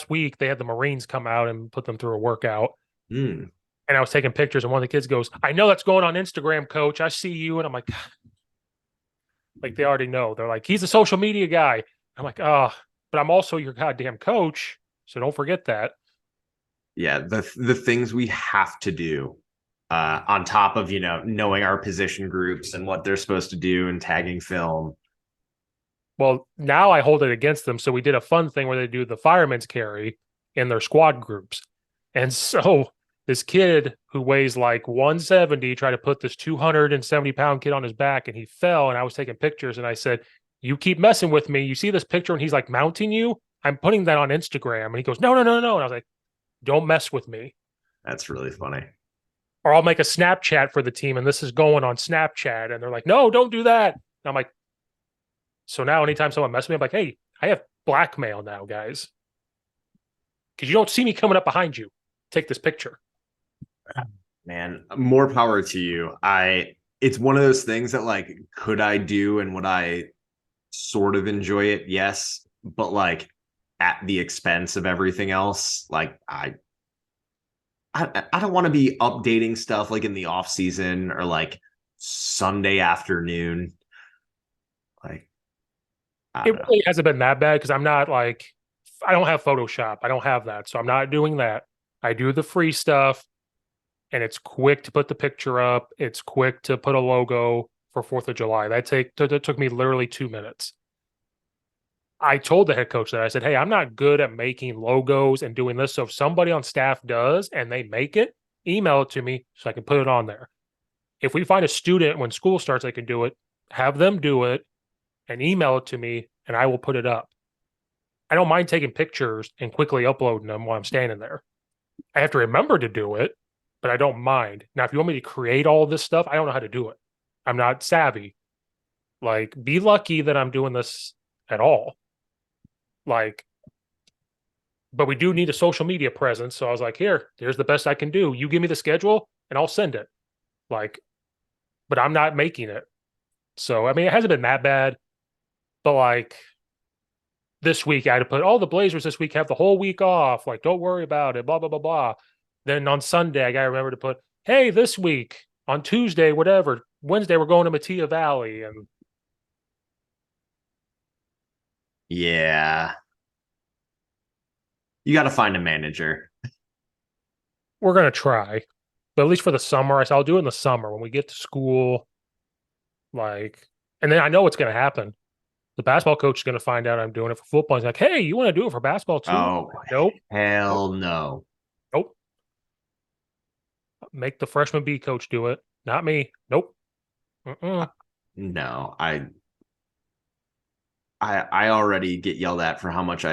week, they had the Marines come out and put them through a workout. Mm. And I was taking pictures, and one of the kids goes, I know that's going on Instagram, coach. I see you. And I'm like they already know. They're like, he's a social media guy. I'm like, oh, but I'm also your goddamn coach. So don't forget that. Yeah, the things we have to do on top of knowing our position groups and what they're supposed to do and tagging film. Well, now I hold it against them. So we did a fun thing where they do the fireman's carry in their squad groups. And so this kid who weighs like 170 tried to put this 270-pound kid on his back and he fell. And I was taking pictures and I said, you keep messing with me. You see this picture and he's like mounting you. I'm putting that on Instagram. And he goes, no, no, no, no. And I was like, don't mess with me. That's really funny. Or I'll make a Snapchat for the team and this is going on Snapchat. And they're like, no, don't do that. And I'm like, so now anytime someone messes with me, I'm like, hey, I have blackmail now, guys. Because you don't see me coming up behind you. Take this picture. Man, more power to you. It's one of those things that like could I do and would I sort of enjoy it? Yes, but like at the expense of everything else. Like I don't want to be updating stuff like in the off season or like Sunday afternoon. Like I It don't know. really hasn't been that bad because I'm not like, I don't have Photoshop. I don't have that. So I'm not doing that. I do the free stuff and it's quick to put the picture up. It's quick to put a logo for 4th of July. That took me literally 2 minutes. I told the head coach that I said, hey, I'm not good at making logos and doing this. So if somebody on staff does and they make it, email it to me so I can put it on there. If we find a student when school starts, they can do it, have them do it and email it to me and I will put it up. I don't mind taking pictures and quickly uploading them while I'm standing there. I have to remember to do it, but I don't mind. Now, if you want me to create all this stuff, I don't know how to do it. I'm not savvy. Like, be lucky that I'm doing this at all. Like, but we do need a social media presence. So I was like, here's the best I can do. You give me the schedule and I'll send it. Like, but I'm not making it. So, I mean, it hasn't been that bad, but like this week I had to put all the Blazers this week have the whole week off. Like, don't worry about it, blah, blah, blah, blah. Then on Sunday, I got to remember to put, hey, this week on Tuesday, whatever, Wednesday, we're going to Matia Valley. And Yeah. You got to find a manager. we're going to try, but at least for the summer, I said, I'll do it in the summer when we get to school. Like, and then I know what's going to happen. The basketball coach is going to find out I'm doing it for football. He's like, hey, you want to do it for basketball too? Oh, Nope. Nope. hell no. Nope. Make the freshman B coach do it, not me. Nope. Mm-mm. No. I already get yelled at for how much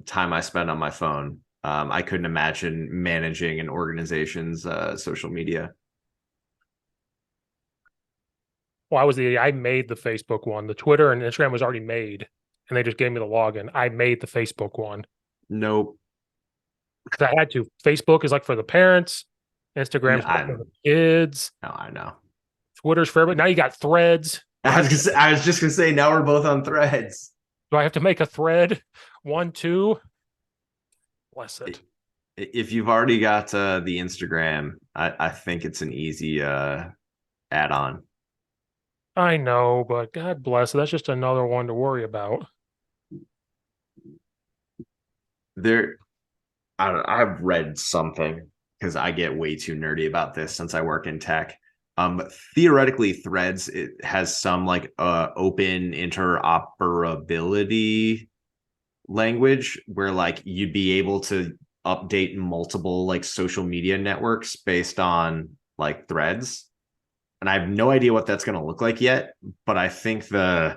time I spend on my phone. I couldn't imagine managing an organization's social media. Well, I made the Facebook one. The Twitter and Instagram was already made, and they just gave me the login. I made the Facebook one Nope. because I had to. Facebook is like for the parents, No, Instagram's for the kids, I know. Twitter's for everybody. Now you got threads. I was just gonna say now we're both on threads. Do I have to make a thread? 1, 2. Bless it. If you've already got the Instagram, I think it's an easy add-on. I know, but God bless it. That's just another one to worry about. There, I've read something because I get way too nerdy about this since I work in tech. Theoretically, Threads it has some like open interoperability language where like you'd be able to update multiple like social media networks based on like threads. and I have no idea what that's going to look like yet. But I think you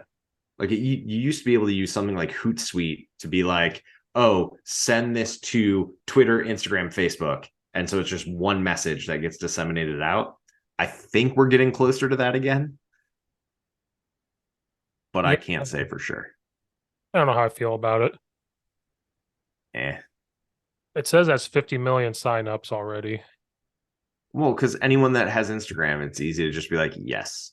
used to be able to use something like Hootsuite to be like, oh, send this to Twitter, Instagram, Facebook, and so it's just one message that gets disseminated out. I think we're getting closer to that again, but I Yeah, can't say for sure. I don't know how I feel about it. Eh. It says that's 50 million signups already. Well, because anyone that has Instagram, it's easy to just be like, yes.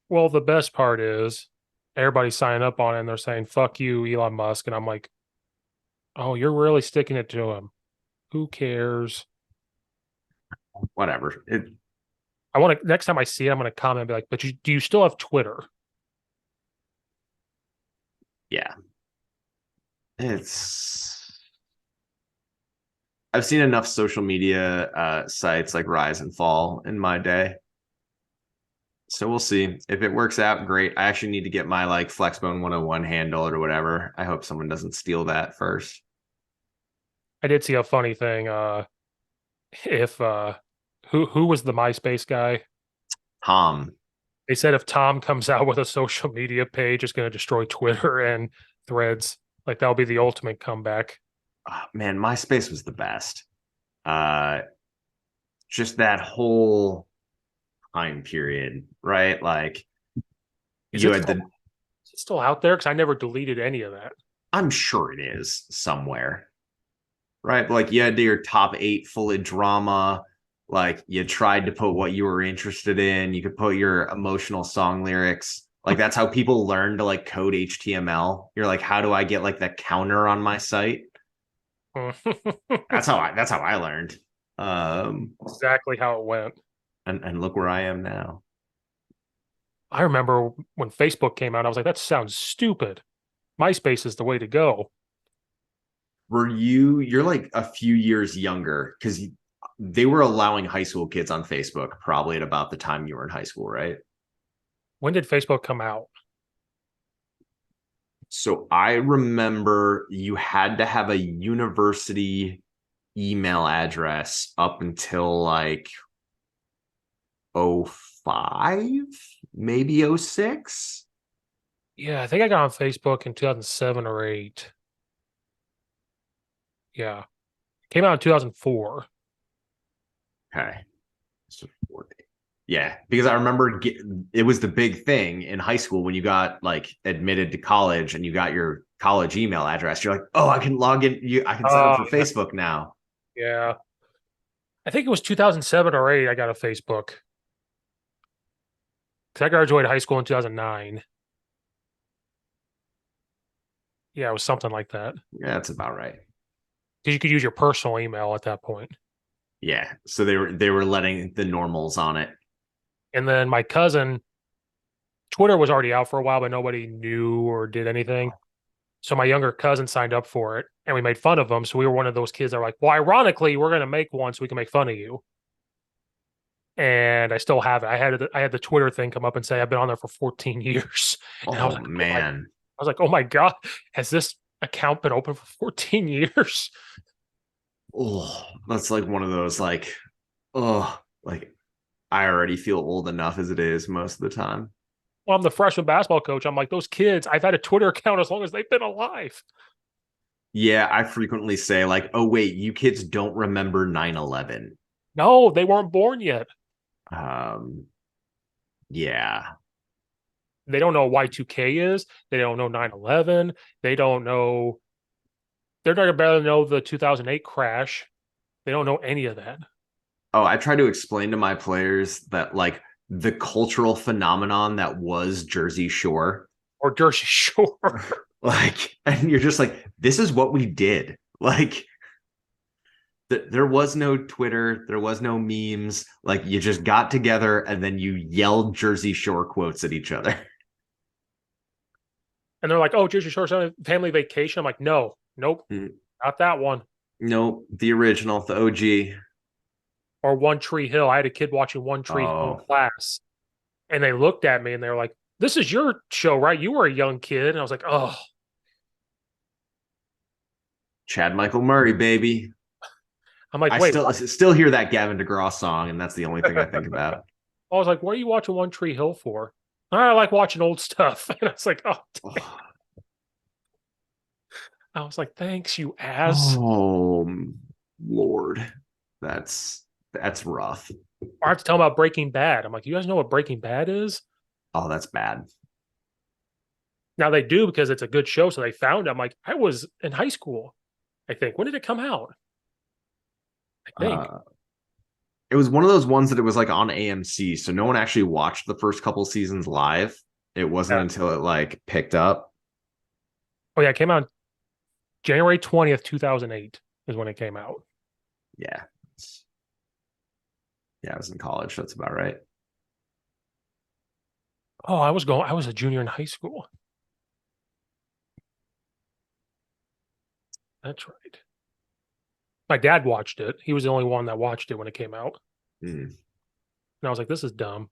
Well, the best part is everybody's signing up on it and they're saying, fuck you, Elon Musk. And I'm like, oh, you're really sticking it to him. Who cares? Whatever. I want to, next time I see it, I'm going to comment and be like, but do you still have Twitter? Yeah. It's I've seen enough social media sites like rise and fall in my day. So we'll see. If it works out, great. I actually need to get my like Flexbone 101 handle or whatever. I hope someone doesn't steal that first. I did see a funny thing. If who was the MySpace guy? Tom. They said if Tom comes out with a social media page, it's going to destroy Twitter and Threads. Like that'll be the ultimate comeback. Oh, man, MySpace was the best. Uh just that whole time period, right? Like Is you it had still, is it still out there? Because I never deleted any of that. I'm sure it is somewhere, right? But like you had your top 8 full of drama. Like you tried to put what you were interested in. You could put your emotional song lyrics. Like that's how people learn to like code HTML. You're like, how do I get like the counter on my site? That's how I learned. Exactly how it went. And look where I am now. I remember when Facebook came out, I was like, that sounds stupid. MySpace is the way to go. You're like a few years younger because they were allowing high school kids on Facebook probably at about the time you were in high school, right? When did Facebook come out? So I remember you had to have a university email address up until like '05, maybe '06. Yeah, I think I got on Facebook in 2007 or 8. Yeah. Came out in 2004. Okay. So yeah, because I remember it was the big thing in high school when you got like admitted to college and you got your college email address. You're like, oh, I can log in. I can sign up for Yeah. Facebook now. Yeah. I think it was 2007 or 8 I got a Facebook. Because I graduated high school in 2009. Yeah, it was something like that. Yeah, that's about right. Because you could use your personal email at that point. Yeah, so they were letting the normals on it. And then my cousin, Twitter was already out for a while, but nobody knew or did anything. So my younger cousin signed up for it and we made fun of him. So we were one of those kids that were like, well, ironically, we're going to make one so we can make fun of you. And I still have it. I had the Twitter thing come up and say I've been on there for 14 years. And I was Oh like, man. oh my God, has this account been open for 14 years? Oh, that's like one of those like, oh, like I already feel old enough as it is most of the time. Well, I'm the freshman basketball coach. I'm like, those kids, I've had a Twitter account as long as they've been alive. Yeah, I frequently say like, oh wait, you kids don't remember 9/11. No, they weren't born yet. Um, yeah. They don't know Y2K is. They don't know 9/11. They don't know. They're not about to know the 2008 crash. They don't know any of that. Oh, I try to explain to my players that like the cultural phenomenon that was Jersey Shore, Or Jersey Shore. like, and you're just like, this is what we did. Like, there was no Twitter, there was no memes. Like, you just got together and then you yelled Jersey Shore quotes at each other. And they're like, oh, Jersey Shore family vacation. I'm like, no, nope, not that one. No, the original, the OG. Or One Tree Hill. I had a kid watching One Tree Hill in Oh, class. And they looked at me and they were like, this is your show, right? You were a young kid. And I was like, oh, Chad Michael Murray, baby. I'm like, I wait, still hear that Gavin DeGraw song, and that's the only thing I think about. I was like, what are you watching One Tree Hill for? I like watching old stuff. And I was like, oh, Oh, I was like, thanks, you ass. oh, Lord. That's rough. I have to tell them about Breaking Bad. I'm like, you guys know what Breaking Bad is? Oh, that's bad. Now they do because it's a good show. So they found it. I'm like, I was in high school, I think. When did it come out? I think. Uh, it was one of those ones that it was like on AMC, so no one actually watched the first couple seasons live. It wasn't Yeah. until it like picked up. Oh, yeah. It came out January 20th, 2008 is when it came out. Yeah. Yeah, I was in college. That's about right. Oh, I was a junior in high school. That's right. My dad watched it. He was the only one that watched it when it came out. Mm. And I was like, this is dumb.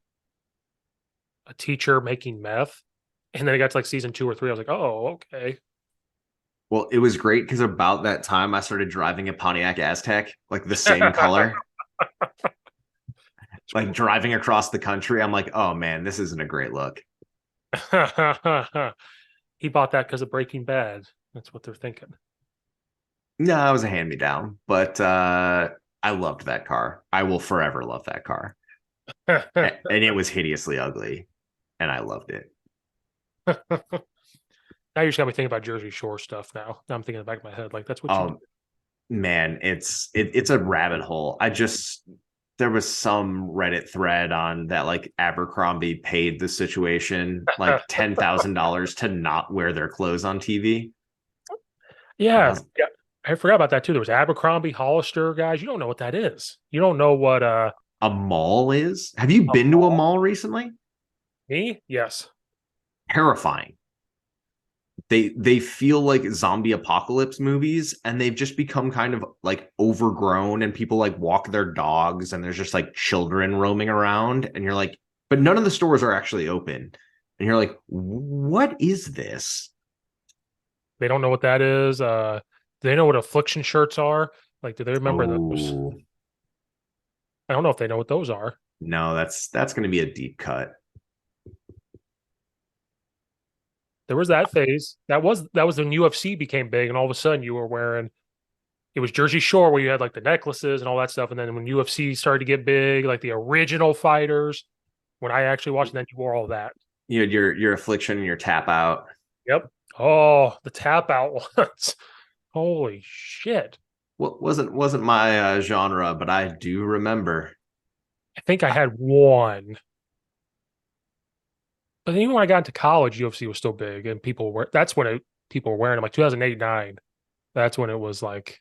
A teacher making meth. And then it got to like season 2 or 3. I was like, oh, okay. Well, it was great because about that time I started driving a Pontiac Aztec, like the same color, like driving across the country. I'm like, oh man, this isn't a great look. He bought that because of Breaking Bad. That's what they're thinking. No, it was a hand me down, but I loved that car. I will forever love that car. And it was hideously ugly, and I loved it. Now you just got me thinking about Jersey Shore stuff now. I'm thinking in the back of my head, like, that's what you do. Man, it's a rabbit hole. There was some Reddit thread on that like Abercrombie paid the situation like $10,000 to not wear their clothes on TV. Yeah. Yeah. I forgot about that too. There was Abercrombie, Hollister guys. You don't know what that is. You don't know what A mall is. Have you a been to a mall- mall recently? me? Yes. Terrifying. They feel like zombie apocalypse movies, and they've just become kind of like overgrown, and people like walk their dogs, and there's just like children roaming around, and you're like, but none of the stores are actually open. And you're like, what is this? They don't know what that is. Do they know what affliction shirts are? Like, do they remember those? Oh, I don't know if they know what those are. no, that's going to be a deep cut. There was that phase. That was when UFC became big, and all of a sudden you were wearing it was Jersey Shore where you had like the necklaces and all that stuff. And then when UFC started to get big, like the original fighters, when I actually watched, then you wore all that. You had your affliction and your tap out. Yep. Oh, the tap out ones. Holy shit. What wasn't my genre, but I do remember. I think I had one. But even when I got into college, UFC was still big and that's when people were wearing them, like 2008, 9. That's when it was like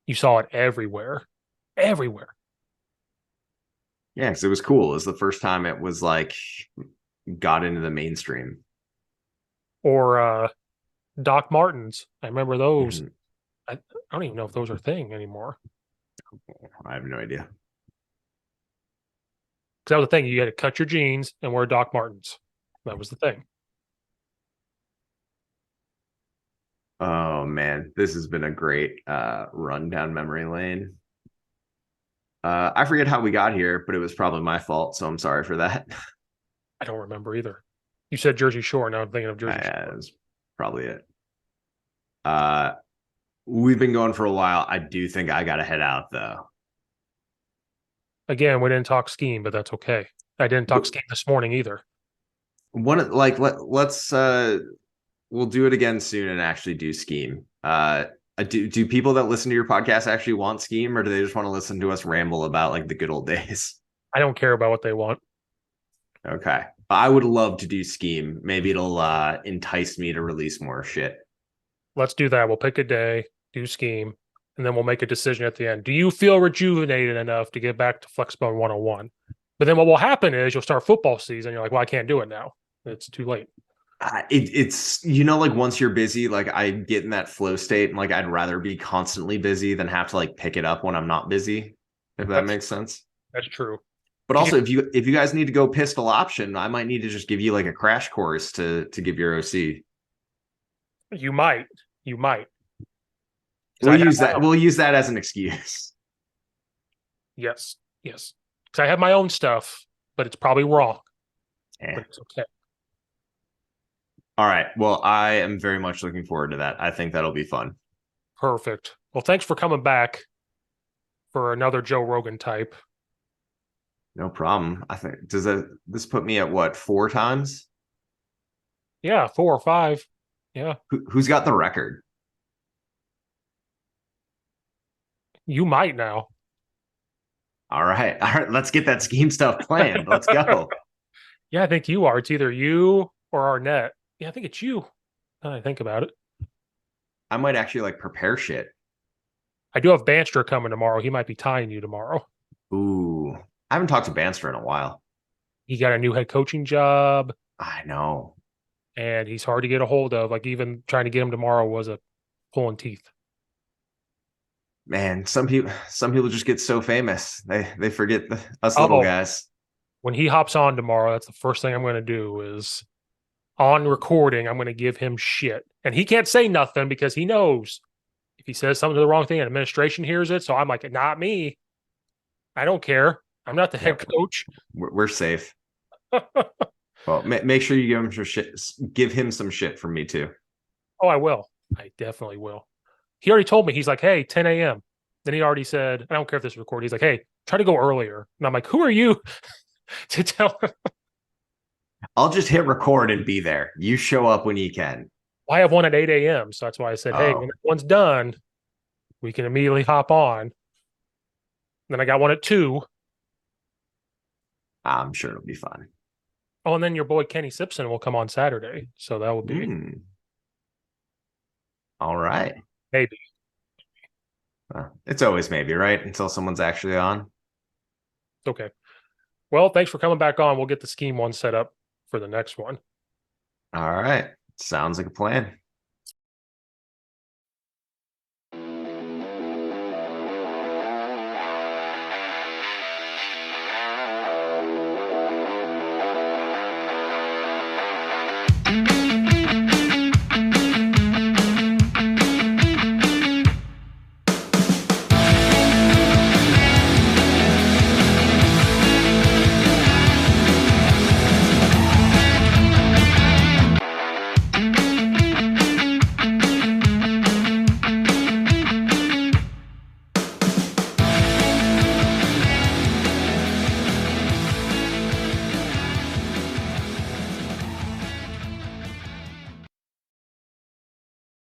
you saw it everywhere. Everywhere. Yeah, because it was cool. It was the first time it was like got into the mainstream. Or Doc Martens. I remember those. Mhm. I don't even know if those are a thing anymore. I have no idea. Because that was the thing. You had to cut your jeans and wear Doc Martens. That was the thing. Oh man, this has been a great run down memory lane. I forget how we got here, but it was probably my fault, so I'm sorry for that. I don't remember either. You said Jersey Shore. Now I'm thinking of Jersey Shore. That was probably it. Uh, we've been going for a while. I do think I gotta head out though. Again, we didn't talk scheme, but that's okay. I didn't talk scheme this morning either. One like let's we'll do it again soon and actually do scheme. Do people that listen to your podcast actually want scheme, or do they just want to listen to us ramble about like the good old days? I don't care about what they want. Okay. I would love to do scheme. Maybe it'll entice me to release more shit. Let's do that. We'll pick a day, do scheme, and then we'll make a decision at the end. Do you feel rejuvenated enough to get back to Flexbone 101? But then what will happen is you'll start football season. You're like, well, I can't do it now. It's too late. It's like once you're busy, like I get in that flow state, and like I'd rather be constantly busy than have to like pick it up when I'm not busy. If that makes sense. That's true. But also, if you guys need to go pistol option, I might need to just give you like a crash course to give your OC. You might. You might. We'll use that. We'll use that as an excuse. Yes. Yes. Because I have my own stuff. but it's probably wrong. Eh. But it's okay. All right. Well, I am very much looking forward to that. I think that'll be fun. Perfect. Well, thanks for coming back for another Joe Rogan type. No problem. I think this put me at what, 4 times? Yeah, 4 or 5. Yeah, Who's got the record? you might now. All right. All right. Let's get that scheme stuff planned. Let's go. Yeah, I think you are. It's either you or Arnett. Yeah, I think it's you. Now that I think about it. I might actually like prepare shit. I do have Banster coming tomorrow. He might be tying you tomorrow. Ooh. I haven't talked to Banster in a while. He got a new head coaching job I know. and he's hard to get a hold of. Like even trying to get him tomorrow was a pulling teeth. Man, some people just get so famous. They forget us little Oh, guys. when he hops on tomorrow, that's the first thing I'm going to do is on recording, I'm going to give him shit. And he can't say nothing because he knows if he says something to the wrong thing, administration hears it. So I'm like, not me. I don't care. I'm not the head Yep. coach. We're safe. Well, make sure you give him some shit. Give him some shit from me too. Oh, I will. I definitely will. He already told me, he's like, hey, 10 a.m. Then he already said, I don't care if this is recorded. He's like, hey, try to go earlier. And I'm like, who are you to tell him? I'll just hit record and be there. You show up when you can. I have one at 8 a.m. So that's why I said, hey, when Oh, that one's done, we can immediately hop on. Then I got one at 2. I'm sure it'll be fun. Oh, and then your boy Kenny Simpson will come on Saturday. So that would be All right. maybe. It's always maybe, right? Until someone's actually on. Okay. Well, thanks for coming back on. We'll get the scheme one set up for the next one. All right. Sounds like a plan.